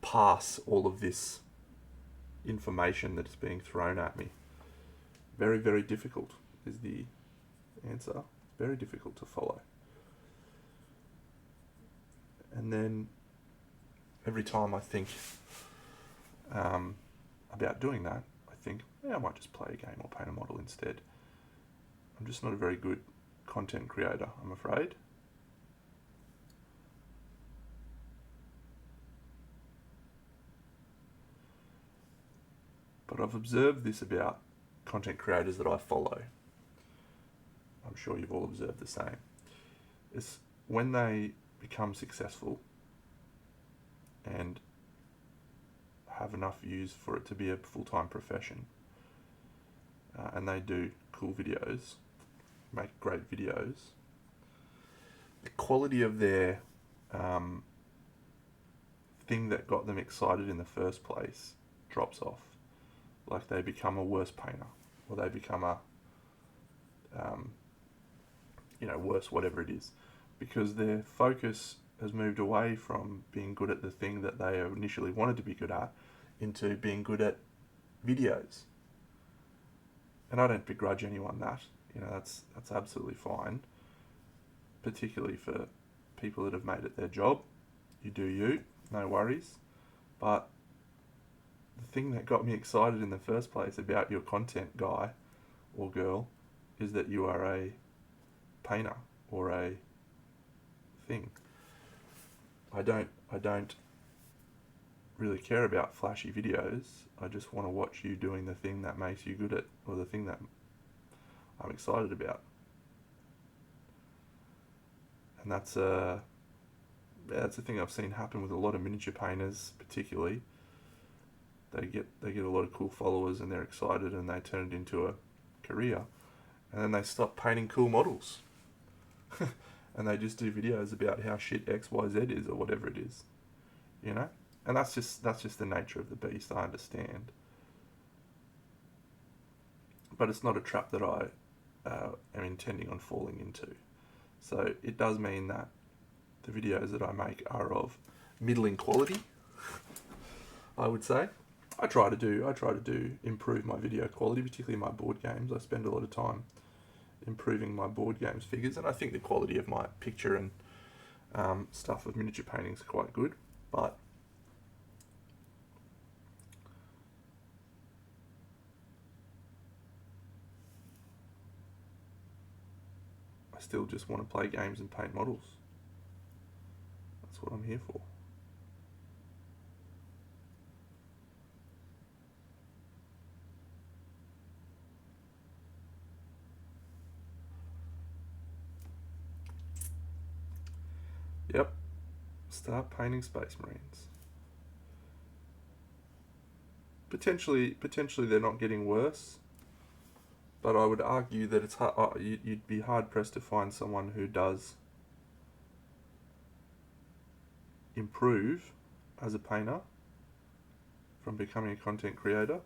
pass all of this information that is being thrown at me? Very, very difficult is the answer. Very difficult to follow. And then every time I think about doing that, I think, yeah, I might just play a game or paint a model instead. I'm just not a very good content creator, I'm afraid. But I've observed this about content creators that I follow. I'm sure you've all observed the same. It's when they become successful and have enough views for it to be a full-time profession, and they do cool videos, make great videos, the quality of their thing that got them excited in the first place drops off. Like they become a worse painter, or they become a worse whatever it is, because their focus has moved away from being good at the thing that they initially wanted to be good at into being good at videos. And I don't begrudge anyone that. That's absolutely fine, particularly for people that have made it their job. You do you, no worries. But the thing that got me excited in the first place about your content, guy or girl, is that you are a painter or a thing. I don't really care about flashy videos. I just want to watch you doing the thing that makes you good at, or the thing that I'm excited about. And that's a thing I've seen happen with a lot of miniature painters, particularly. They get a lot of cool followers and they're excited and they turn it into a career, and then they stop painting cool models. And they just do videos about how shit XYZ is or whatever it is, and that's just the nature of the beast. I understand, but it's not a trap that I am intending on falling into. So it does mean that the videos that I make are of middling quality, I would say. I try to improve my video quality, particularly my board games. I spend a lot of time improving my board games figures, and I think the quality of my picture and stuff of miniature paintings are quite good, but I still just want to play games and paint models. That's what I'm here for. Yep. Start painting Space Marines. Potentially they're not getting worse, but I would argue that it's hard, you'd be hard pressed to find someone who does improve as a painter from becoming a content creator.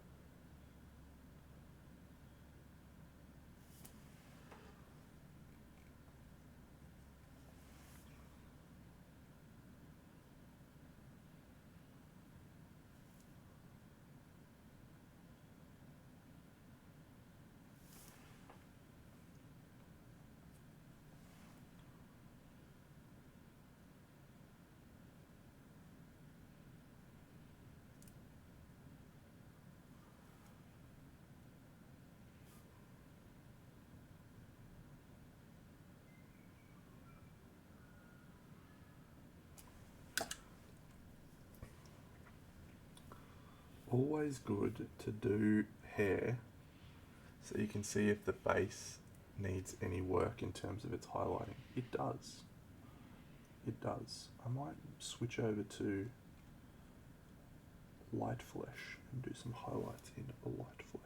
Always good to do hair so you can see if the base needs any work in terms of its highlighting. It does. It does. I might switch over to light flesh and do some highlights in a light flesh.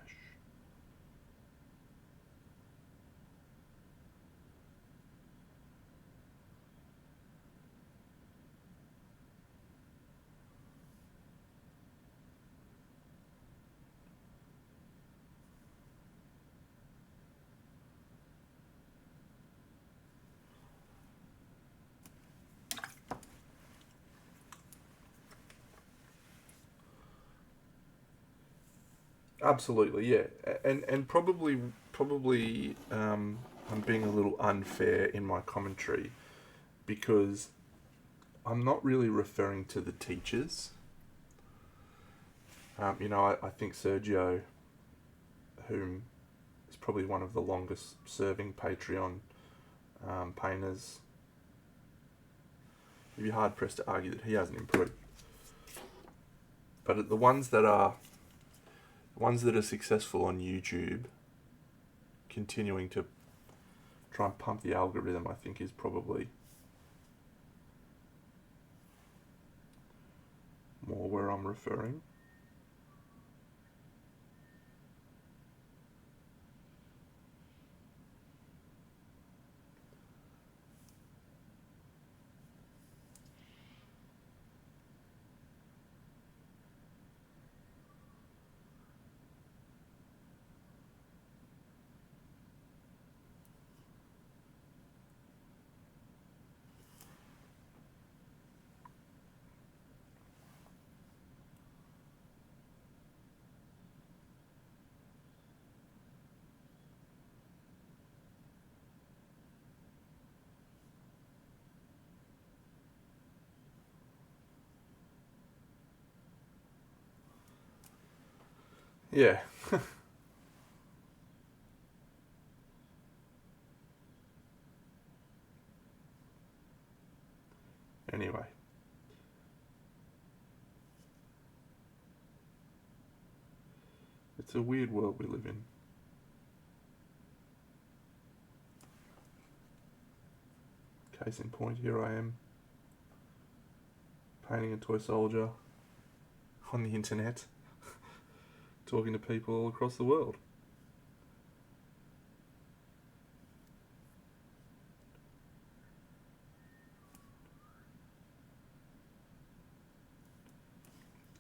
Absolutely, yeah, and probably I'm being a little unfair in my commentary because I'm not really referring to the teachers. I think Sergio, whom is probably one of the longest serving Patreon painters, you'd be hard pressed to argue that he hasn't improved. But the ones that are successful on YouTube, continuing to try and pump the algorithm, I think is probably more where I'm referring. Yeah. Anyway. It's a weird world we live in. Case in point, here I am, painting a toy soldier on the internet, talking to people all across the world.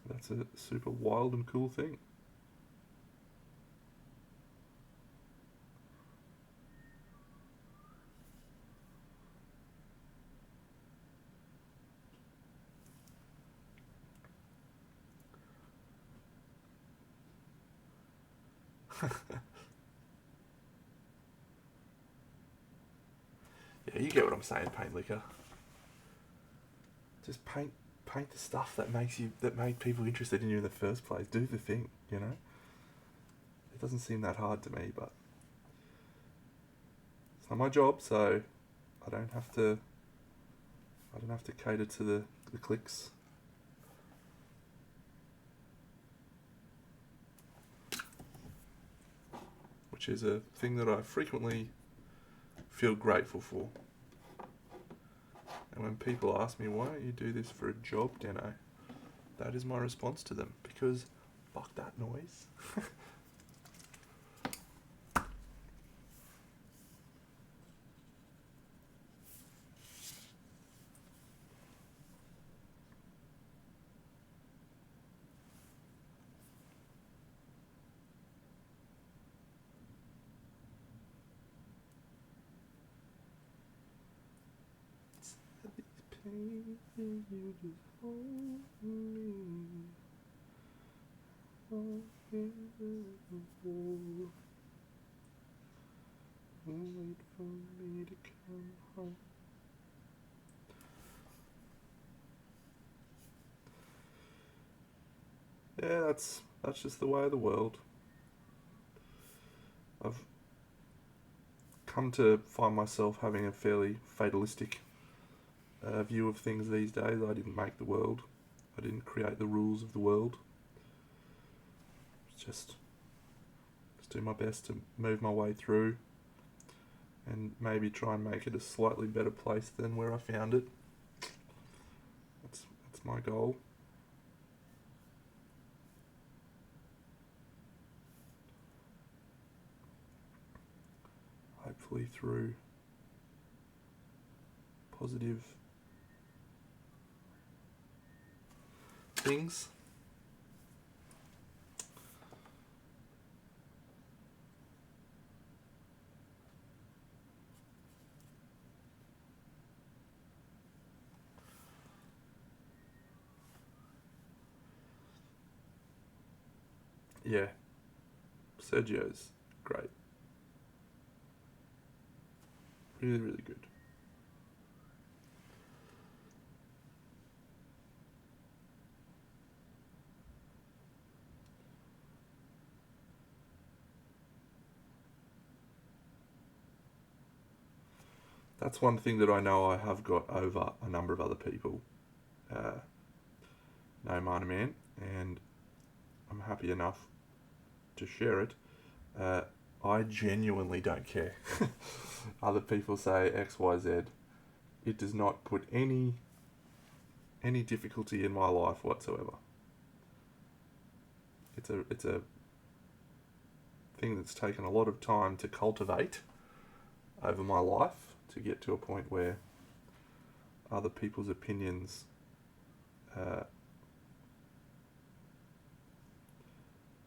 That's a super wild and cool thing. Yeah, you get what I'm saying, Paint Liquor. Just paint the stuff that made people interested in you in the first place. Do the thing, you know? It doesn't seem that hard to me, but it's not my job, so I don't have to cater to the clicks. Which is a thing that I frequently feel grateful for. And when people ask me, why don't you do this for a job, Deno? That is my response to them, because fuck that noise. You just hold me. Wait for me to come home. Yeah, that's just the way of the world. I've come to find myself having a fairly fatalistic view of things these days. I didn't make the world. I didn't create the rules of the world. Just do my best to move my way through and maybe try and make it a slightly better place than where I found it. That's my goal. Hopefully through positive things. Yeah, Sergio's great. Really, really good. That's one thing that I know I have got over a number of other people. No Mana Man, and I'm happy enough to share it. I genuinely don't care. Other people say X, Y, Z. It does not put any difficulty in my life whatsoever. It's a thing that's taken a lot of time to cultivate over my life to get to a point where other people's opinions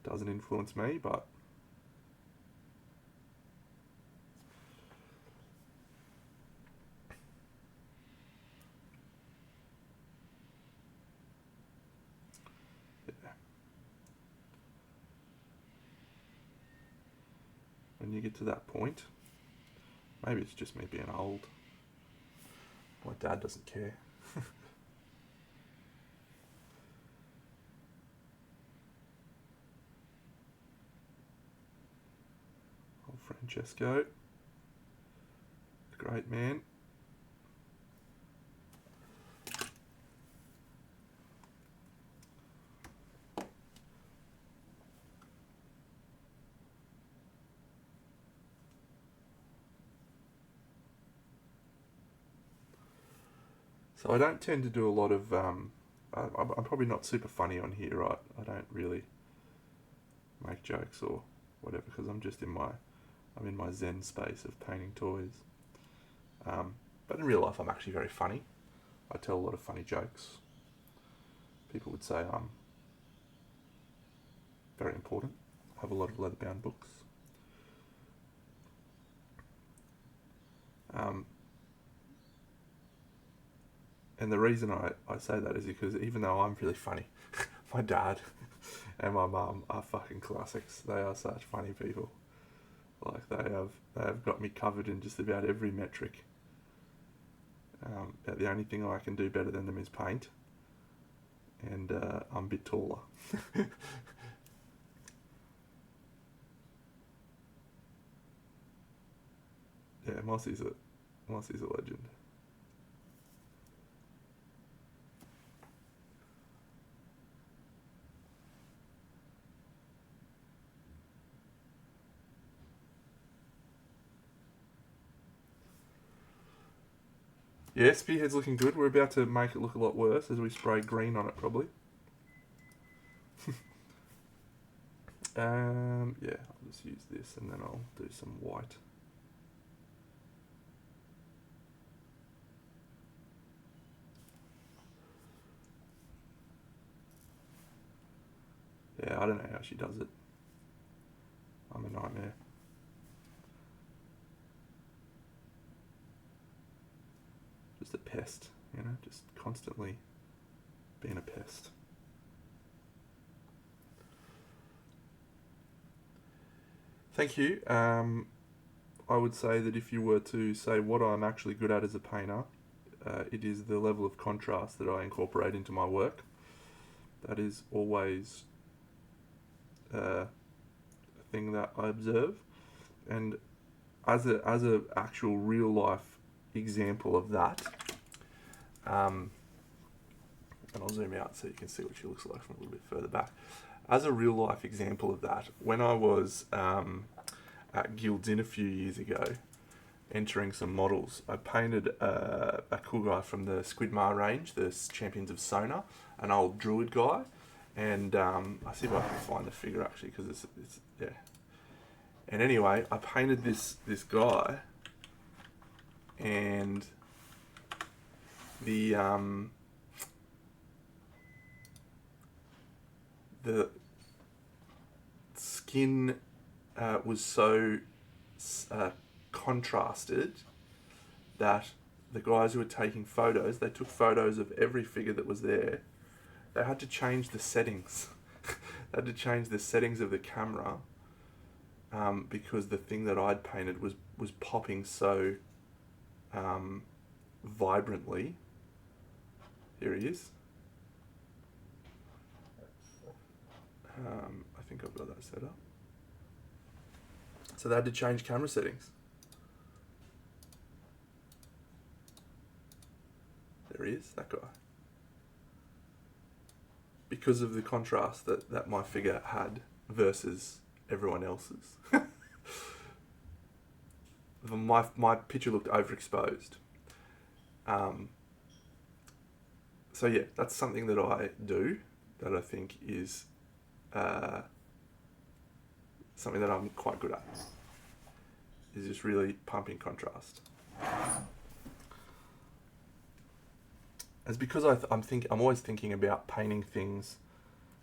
doesn't influence me, but yeah. When you get to that point, maybe it's just me being old. My dad doesn't care. Old Francesco, great man. So I don't tend to do a lot of. I'm probably not super funny on here, right? I don't really make jokes or whatever because I'm just in my zen space of painting toys. But in real life, I'm actually very funny. I tell a lot of funny jokes. People would say I'm very important. I have a lot of leather-bound books. And the reason I say that is because even though I'm really funny, my dad and my mum are fucking classics. They are such funny people. Like they have got me covered in just about every metric. But the only thing I can do better than them is paint, and I'm a bit taller. Yeah, Mossy's a legend. Yeah, spearhead's looking good. We're about to make it look a lot worse as we spray green on it, probably. Yeah, I'll just use this and then I'll do some white. Yeah, I don't know how she does it. I'm a nightmare. Just a pest, you know, just constantly being a pest. Thank you. I would say that if you were to say what I'm actually good at as a painter, it is the level of contrast that I incorporate into my work. That is always a thing that I observe, and as a actual real life example of that, and I'll zoom out so you can see what she looks like from a little bit further back. As a real life example of that, when I was at Guild's Inn a few years ago, entering some models, I painted a cool guy from the Squidmar range, the Champions of Sona, an old druid guy, and I see if I can find the figure actually, because it's yeah. And anyway, I painted this guy, and the skin was so contrasted that the guys who were taking photos, they took photos of every figure that was there. They had to change the settings. They had to change the settings of the camera because the thing that I'd painted was popping so vibrantly. Here he is. I think I've got that set up. So they had to change camera settings. There he is, that guy. Because of the contrast that my figure had versus everyone else's. My picture looked overexposed. So yeah, that's something that I do that I think is something that I'm quite good at. Is just really pumping contrast. It's because I'm always thinking about painting things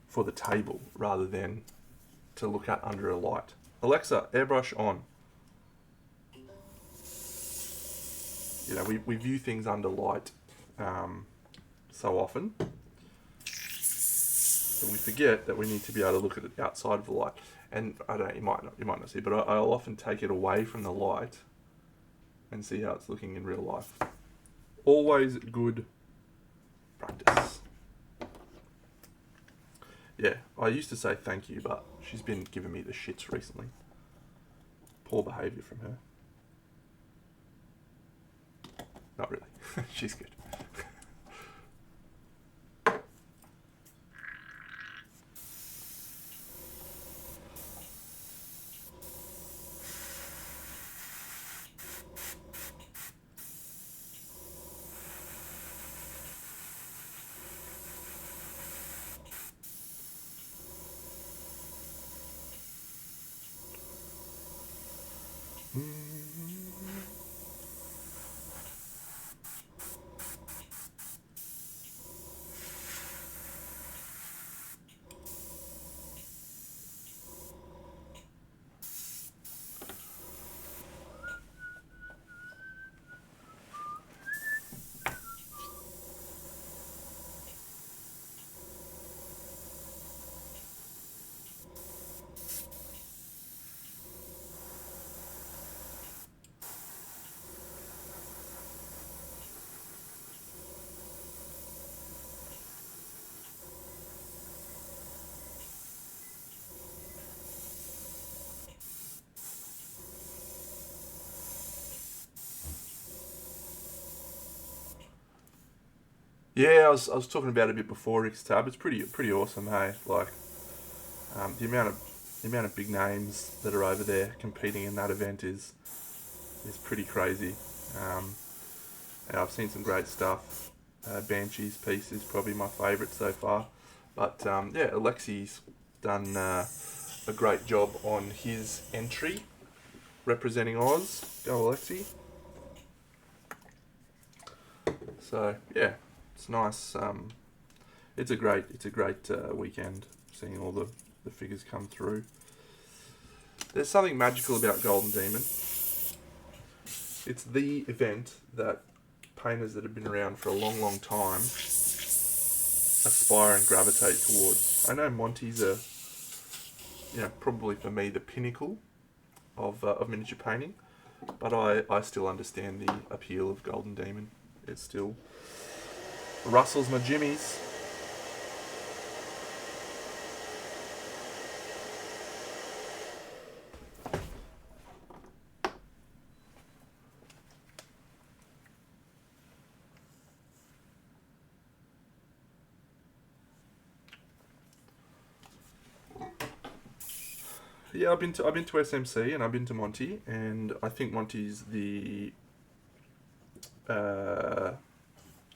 for the table rather than to look at under a light. Alexa, airbrush on. You know, we view things under light so often that we forget that we need to be able to look at it outside of the light. And I don't know, you might not see, but I'll often take it away from the light and see how it's looking in real life. Always good practice. Yeah, I used to say thank you, but she's been giving me the shits recently. Poor behaviour from her. Not really. She's good. Yeah, I was talking about it a bit before Rick's tab. It's pretty awesome, hey. Like the amount of big names that are over there competing in that event is pretty crazy. And I've seen some great stuff. Banshee's piece is probably my favourite so far. But yeah, Alexi's done a great job on his entry representing Oz. Go Alexi. So yeah, it's nice. It's a great weekend seeing all the figures come through. There's something magical about Golden Demon. It's the event that painters that have been around for a long time aspire and gravitate towards. I know Monty's probably for me the pinnacle of miniature painting, but I still understand the appeal of Golden Demon. It still rustles my jimmies. Yeah, I've been to SMC and I've been to Monty, and I think Monty's the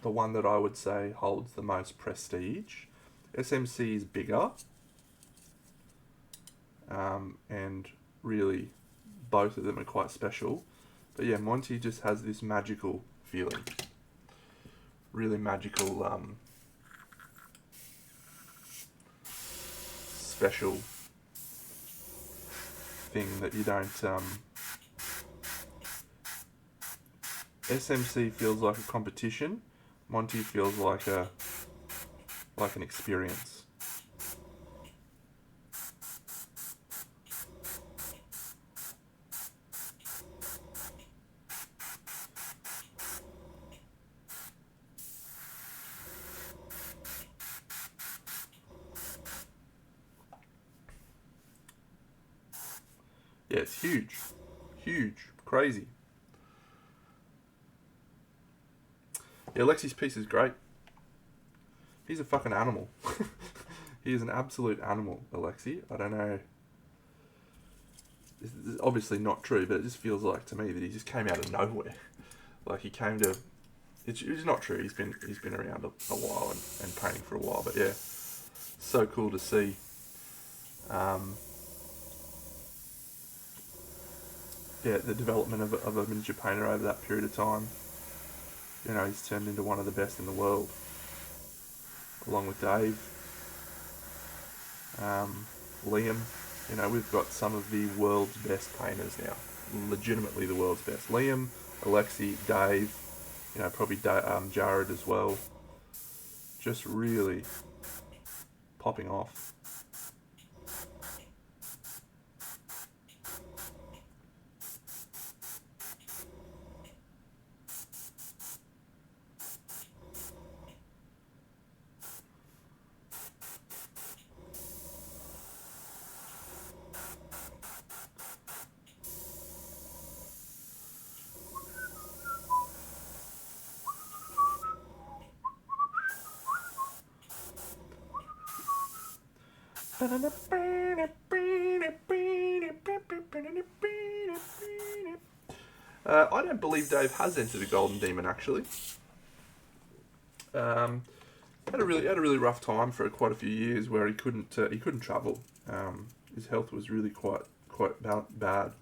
one that I would say holds the most prestige. SMC is bigger, and really both of them are quite special. But yeah, Monty just has this magical feeling, really magical, special thing that you don't. SMC feels like a competition. Monty feels like an experience. Yeah, it's huge, crazy. Yeah, Lexi's piece is great. He's a fucking animal. He is an absolute animal, Alexi. I don't know. It's obviously not true, but it just feels like to me that he just came out of nowhere. Like he came to. It's not true. He's been around a while and painting for a while. But yeah, so cool to see. Yeah, the development of a miniature painter over that period of time. You know, he's turned into one of the best in the world, along with Dave, Liam. You know, we've got some of the world's best painters now, legitimately the world's best. Liam, Alexi, Dave, you know, probably Jared as well. Just really popping off. I don't believe Dave has entered a Golden Demon actually. Had a really rough time for quite a few years where he couldn't travel. His health was really quite bad,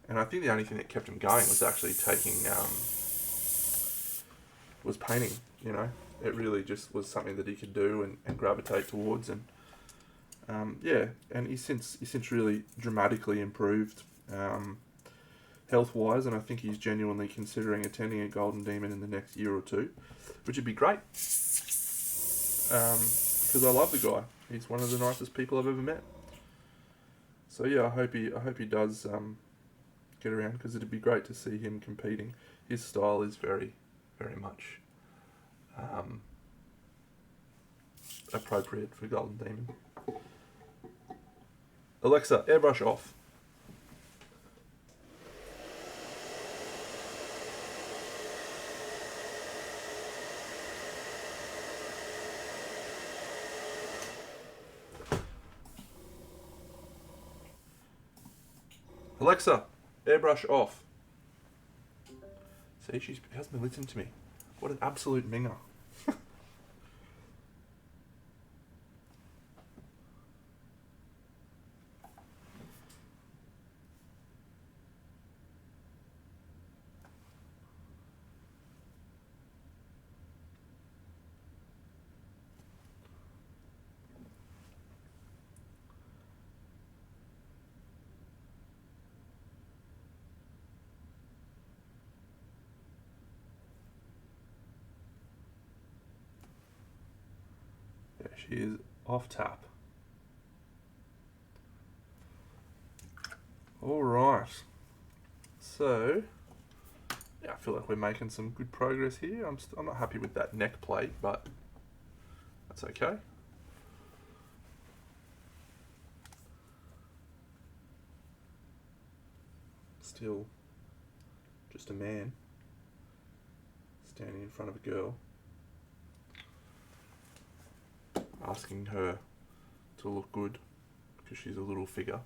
and I think the only thing that kept him going was actually was painting. You know, it really just was something that he could do and gravitate towards, and yeah, and he's since really dramatically improved health wise, and I think he's genuinely considering attending a Golden Demon in the next year or two, which would be great. Because I love the guy. He's one of the nicest people I've ever met. So yeah, I hope he does get around, because it'd be great to see him competing. His style is very, very much appropriate for Golden Demon. Alexa, airbrush off. Alexa, airbrush off. See, she hasn't been listening to me. What an absolute minger. Yeah, she is off tap. All right. So, yeah, I feel like we're making some good progress here. I'm not happy with that neck plate, but that's okay. Still just a man standing in front of a girl, asking her to look good because she's a little figure.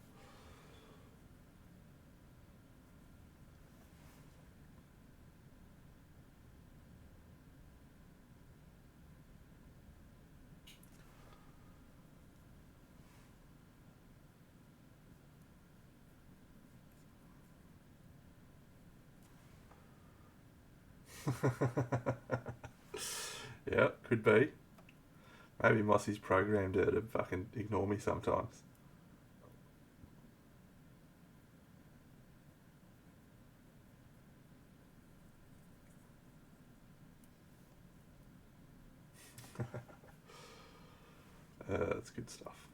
Yeah, could be. Maybe Mossy's programmed her to fucking ignore me sometimes. That's good stuff.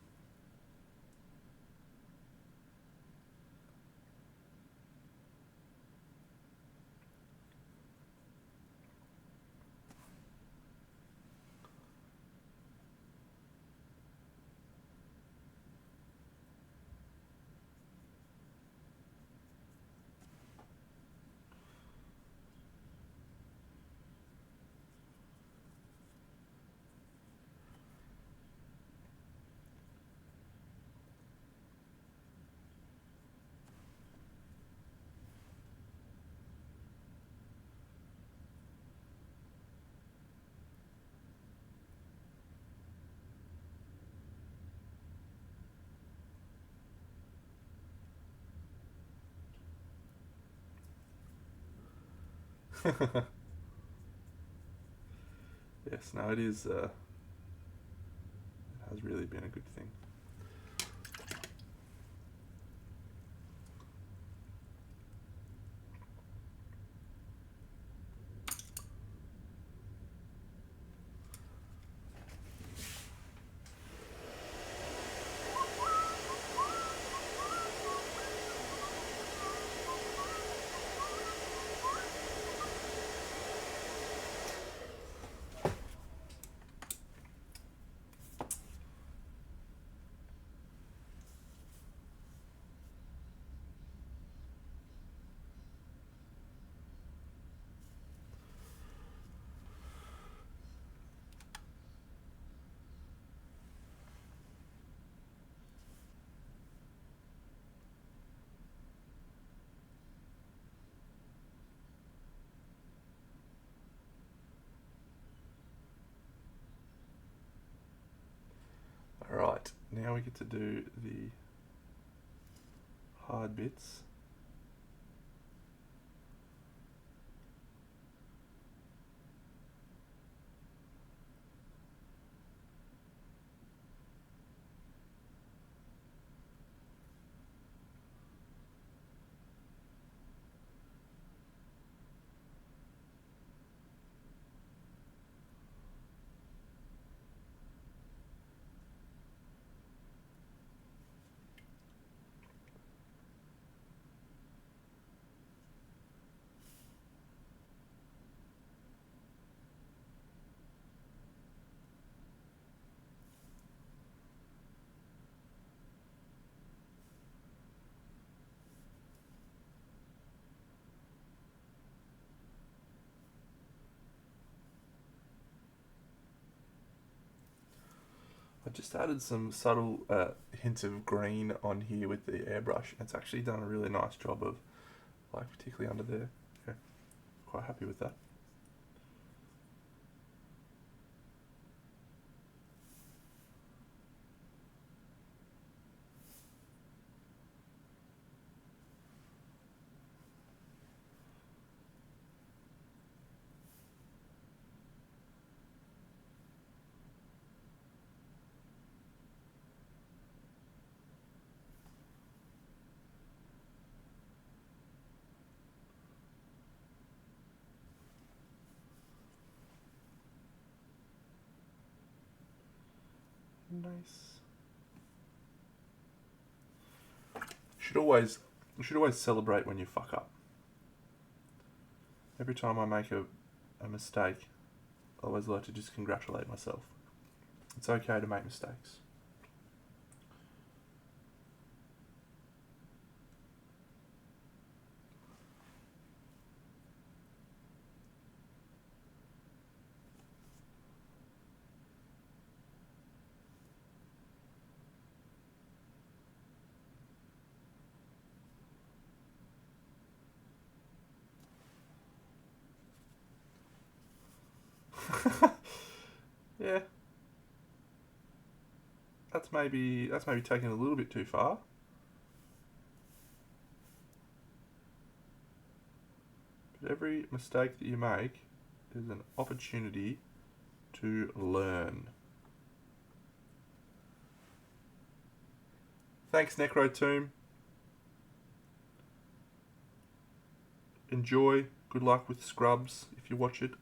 Yes, no, it is. It has really been a good thing. Alright, now we get to do the hard bits. I just added some subtle hints of green on here with the airbrush. It's actually done a really nice job of, like, particularly under there. Yeah, quite happy with that. Nice. You should always celebrate when you fuck up. Every time I make a mistake, I always like to just congratulate myself. It's okay to make mistakes. Yeah. That's maybe taking it a little bit too far. But every mistake that you make is an opportunity to learn. Thanks, Necro Tomb. Enjoy. Good luck with Scrubs if you watch it.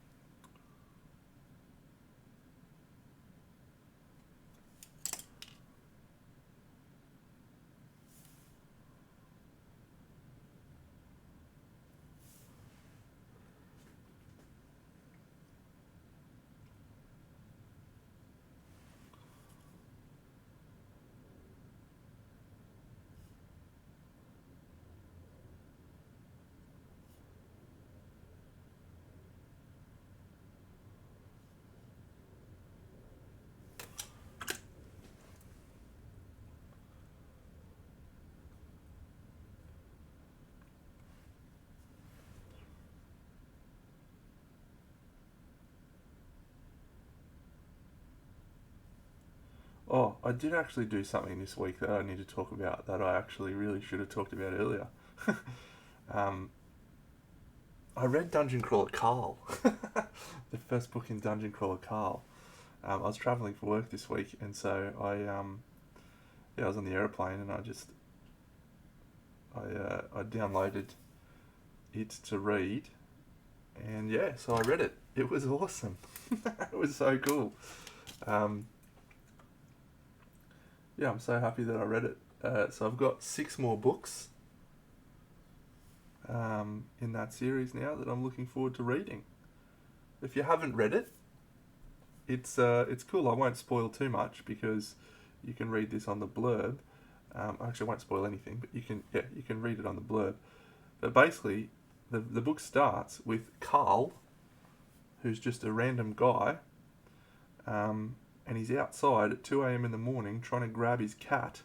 Oh, I did actually do something this week that I need to talk about that I actually really should have talked about earlier. um, I read Dungeon Crawler Carl, the first book in Dungeon Crawler Carl. I was travelling for work this week, and so I was on the aeroplane, and I downloaded it to read, and yeah, so I read it. It was awesome. It was so cool. Yeah, I'm so happy that I read it. So I've got 6 more books in that series now that I'm looking forward to reading. If you haven't read it, it's cool. I won't spoil too much because you can read this on the blurb. Actually, I won't spoil anything, but you can read it on the blurb. But basically, the book starts with Carl, who's just a random guy, and he's outside at 2 a.m. in the morning trying to grab his cat.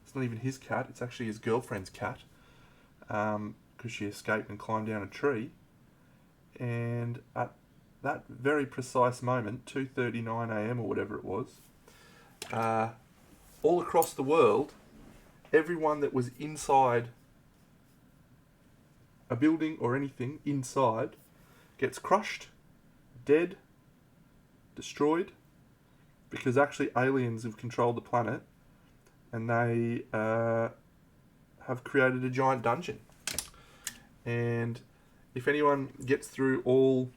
It's not even his cat, it's actually his girlfriend's cat, because she escaped and climbed down a tree. And at that very precise moment, 2:39 a.m. or whatever it was, all across the world, everyone that was inside a building or anything inside gets crushed, dead, destroyed, because actually aliens have controlled the planet and they have created a giant dungeon. And if anyone gets through all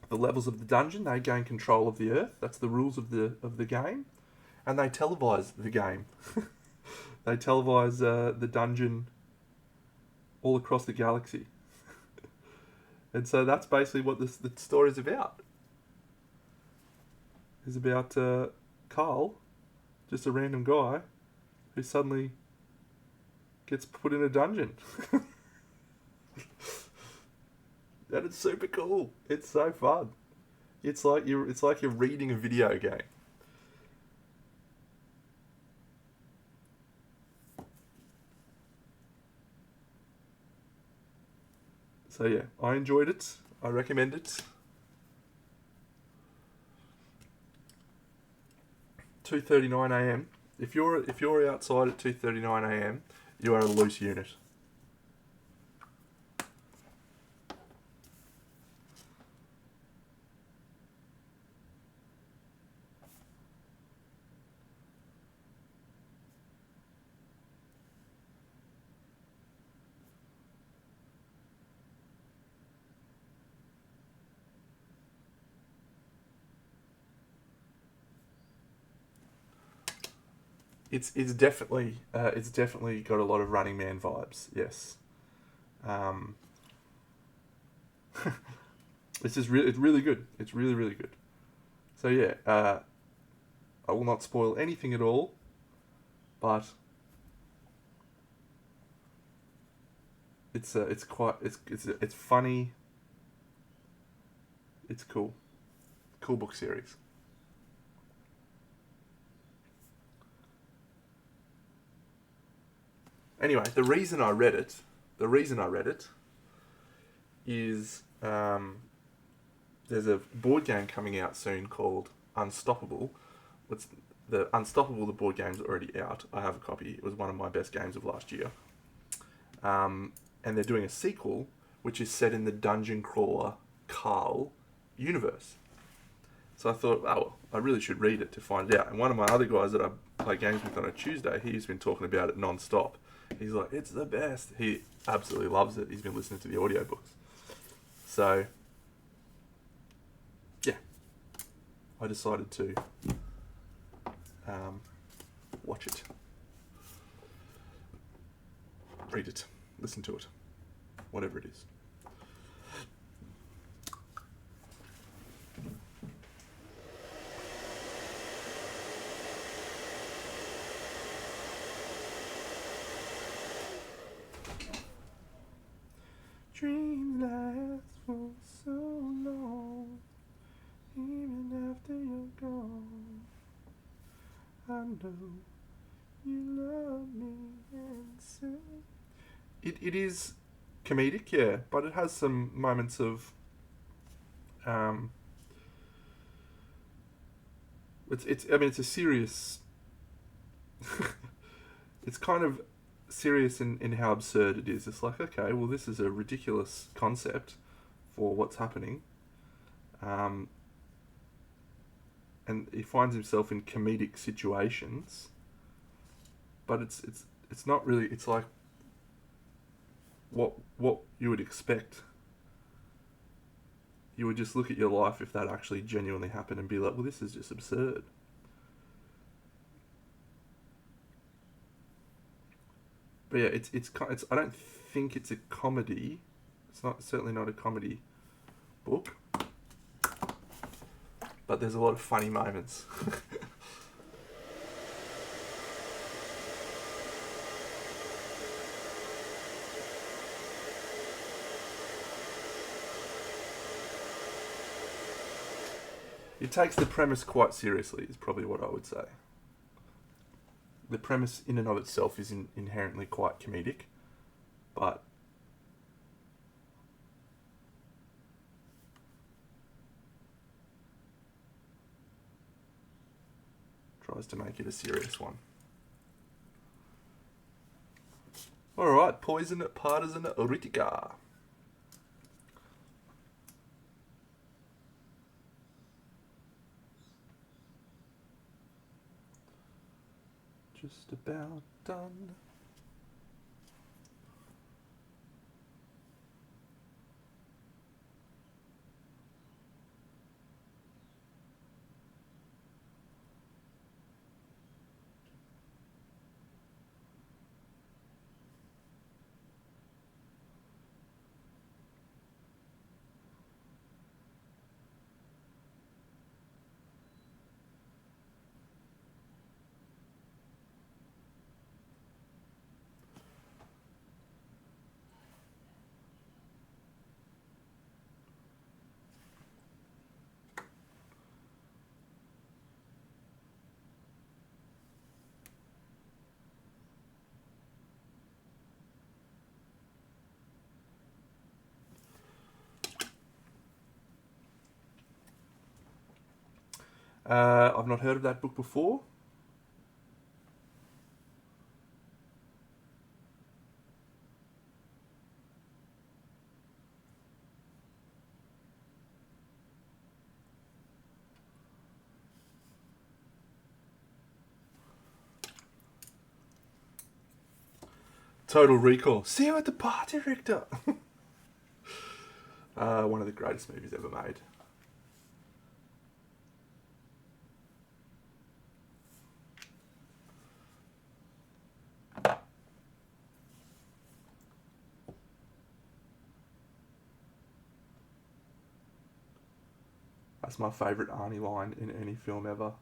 the levels of the dungeon, they gain control of the Earth. That's the rules of the game. And they televise the game. They televise the dungeon all across the galaxy. And so that's basically what the story's about. It's about Carl, just a random guy, who suddenly gets put in a dungeon. And it's super cool. It's so fun. It's like you're reading a video game. So yeah, I enjoyed it. I recommend it. 2:39 a.m. If you're outside at 2:39 a.m., you are a loose unit. it's definitely got a lot of Running Man vibes. Yes. Um, it's really good. It's really really good. So yeah, I will not spoil anything at all, but it's quite it's funny. It's cool book series. Anyway, the reason I read it is there's a board game coming out soon called Unstoppable. It's the Unstoppable, the board game's already out. I have a copy. It was one of my best games of last year. And they're doing a sequel which is set in the dungeon crawler Carl universe. So I thought, oh, well, I really should read it to find it out. And one of my other guys that I play games with on a Tuesday, he's been talking about it non-stop. He's like, it's the best. He absolutely loves it. He's been listening to the audiobooks. So, yeah, I decided to watch it, read it, listen to it, whatever it is. Dreams last for so long, even after you're gone. I know you love me and so. It is comedic, yeah, but it has some moments of it's I mean it's a serious it's kind of serious in how absurd it is. It's like, okay, well, this is a ridiculous concept for what's happening. And he finds himself in comedic situations, but it's not really. It's like what you would expect. You would just look at your life if that actually genuinely happened and be like, well, this is just absurd. But yeah, it's I don't think it's a comedy. It's certainly not a comedy book. But there's a lot of funny moments. It takes the premise quite seriously, is probably what I would say. The premise in and of itself is inherently quite comedic, but tries to make it a serious one. Alright, Poison, Partisan, Ritika. Just about done. I've not heard of that book before. Total Recall. See you at the party, Richter. One of the greatest movies ever made. That's my favourite Arnie line in any film ever.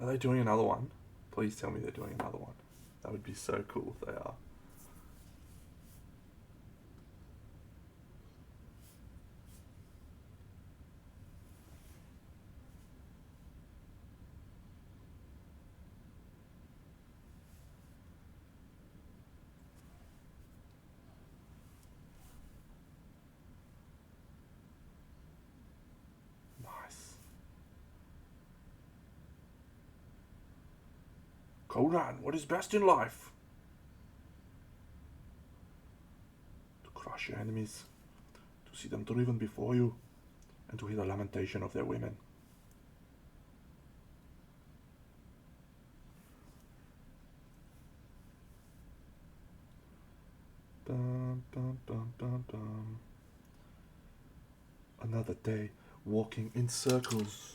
Are they doing another one? Please tell me they're doing another one. That would be so cool if they are. Nice. Conan, what is best in life? To crush your enemies, to see them driven before you, and to hear the lamentation of their women. Dum, dum, dum, dum, dum. Another day walking in circles.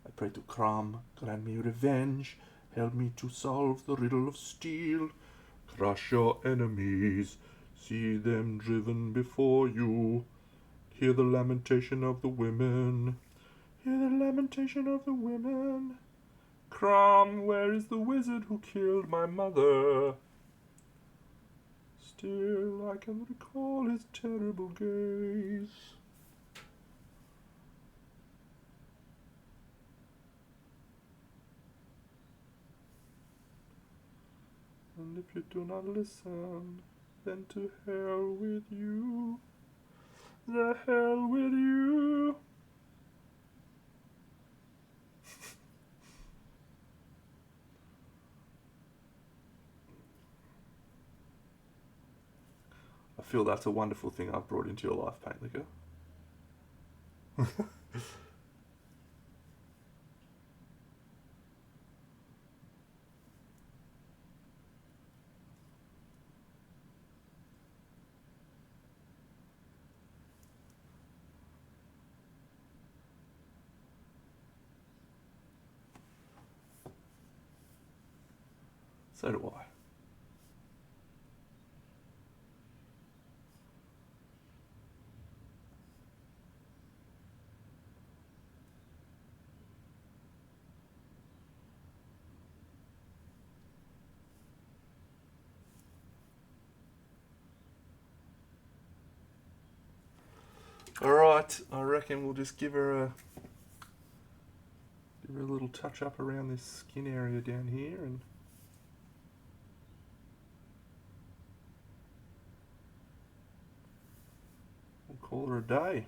I pray to Crom, grant me revenge, help me to solve the riddle of steel. Crush your enemies, see them driven before you. Hear the lamentation of the women, hear the lamentation of the women. Crom, where is the wizard who killed my mother? Still I can recall his terrible gaze. And if you do not listen, then to hell with you. The hell with you. I feel that's a wonderful thing I've brought into your life, Paint Liquor. So do I. Alright, I reckon we'll just give her a little touch up around this skin area down here and we'll call her a day.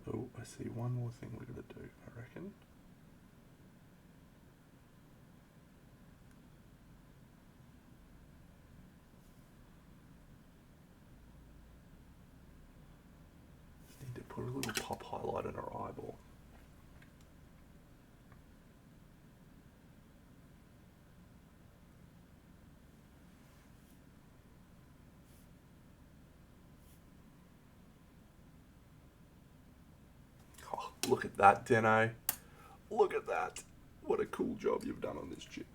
Oh, I see one more thing we're going to do, I reckon. Just need to put a little pop highlight in her eyeball. Look at that, Deno. Look at that. What a cool job you've done on this chick.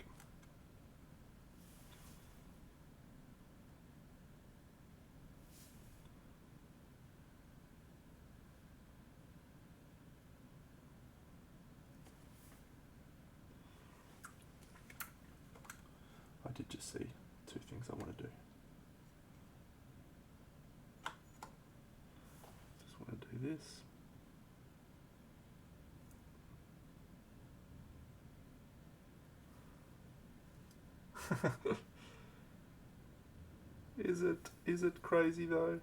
I did just see two things I want to do. Just want to do this. Is it crazy though?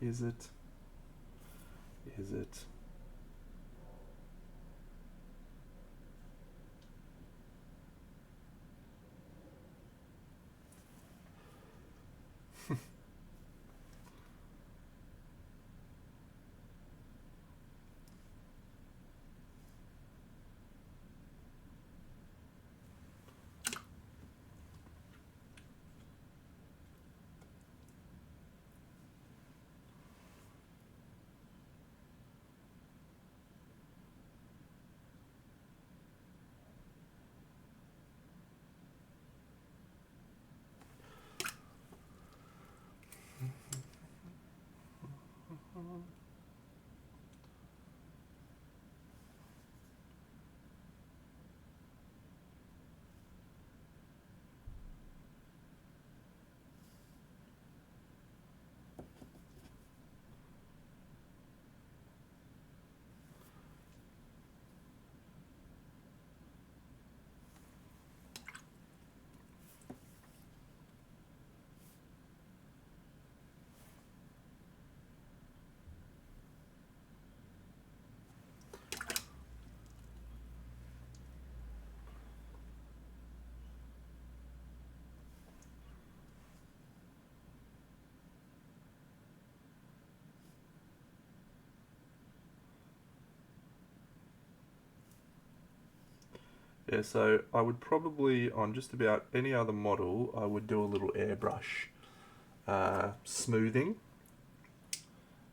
Is it? Is it? Yeah, so I would probably, on just about any other model, I would do a little airbrush smoothing.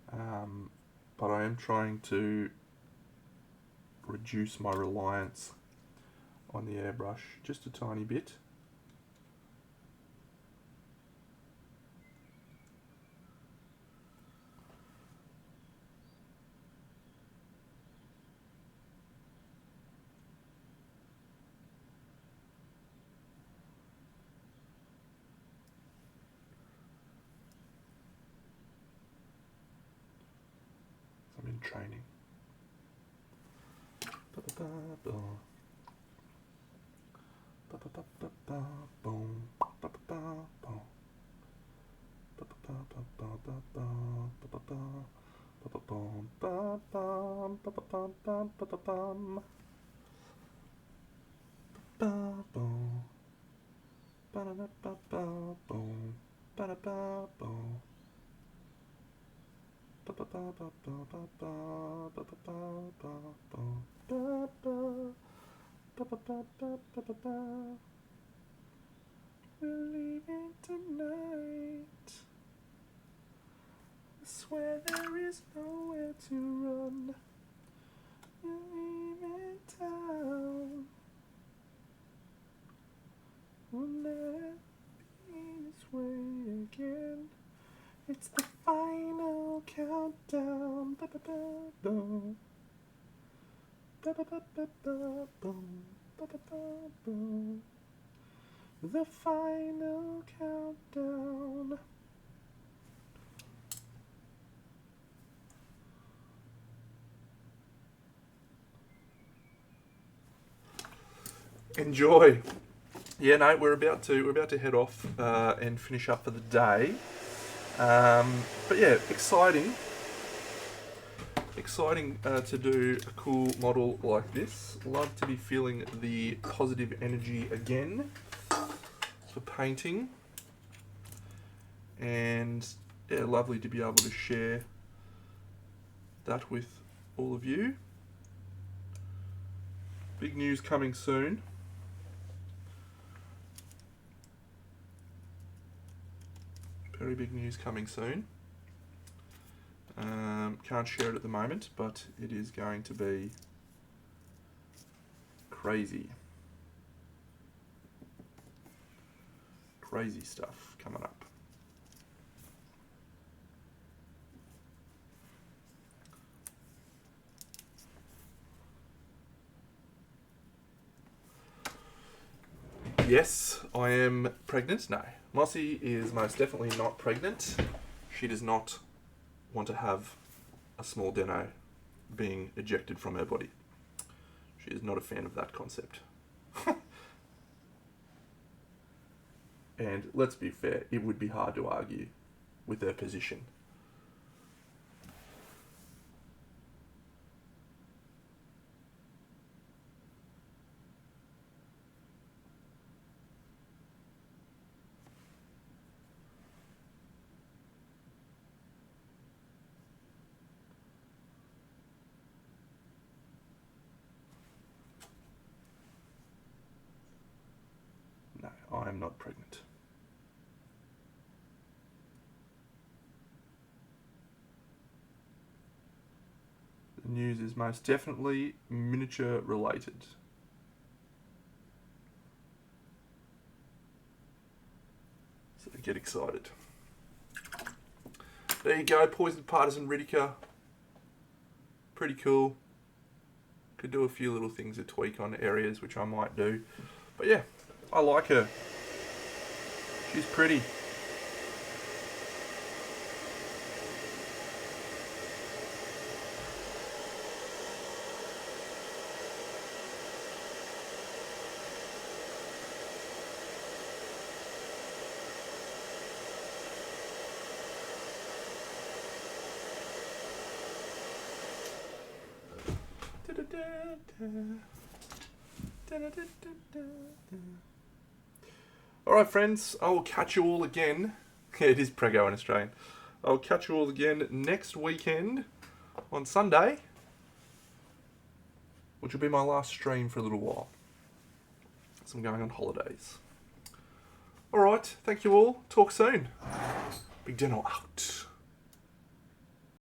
But I am trying to reduce my reliance on the airbrush just a tiny bit. I'm in training. We're leaving tonight. I swear there is nowhere to run. We're leaving town. We'll never be this way again. It's the final countdown. Ba-ba-ba-boom. Ba-ba-ba-ba-boom. Ba-ba-ba-boom. The final countdown. Enjoy. Yeah, no, we're about to head off and finish up for the day. But yeah, exciting to do a cool model like this. Love to be feeling the positive energy again for painting, and yeah, lovely to be able to share that with all of you. Big news coming soon. Very big news coming soon. Can't share it at the moment, but it is going to be crazy. Crazy stuff coming up. Yes, I am pregnant. No, Mossy is most definitely not pregnant. She does not want to have a small deno being ejected from her body. She is not a fan of that concept. And let's be fair, it would be hard to argue with her position. No, I am not pregnant. The news is most definitely miniature related. So get excited. There you go, Poison Partisan Ritika. Pretty cool. Could do a few little things to tweak on areas, which I might do. But yeah, I like her. She's pretty. Alright friends, I will catch you all again. Yeah, it is Prego in Australian. I'll catch you all again next weekend on Sunday, which will be my last stream for a little while. So I'm going on holidays. Alright, thank you all. Talk soon. Big Deno out.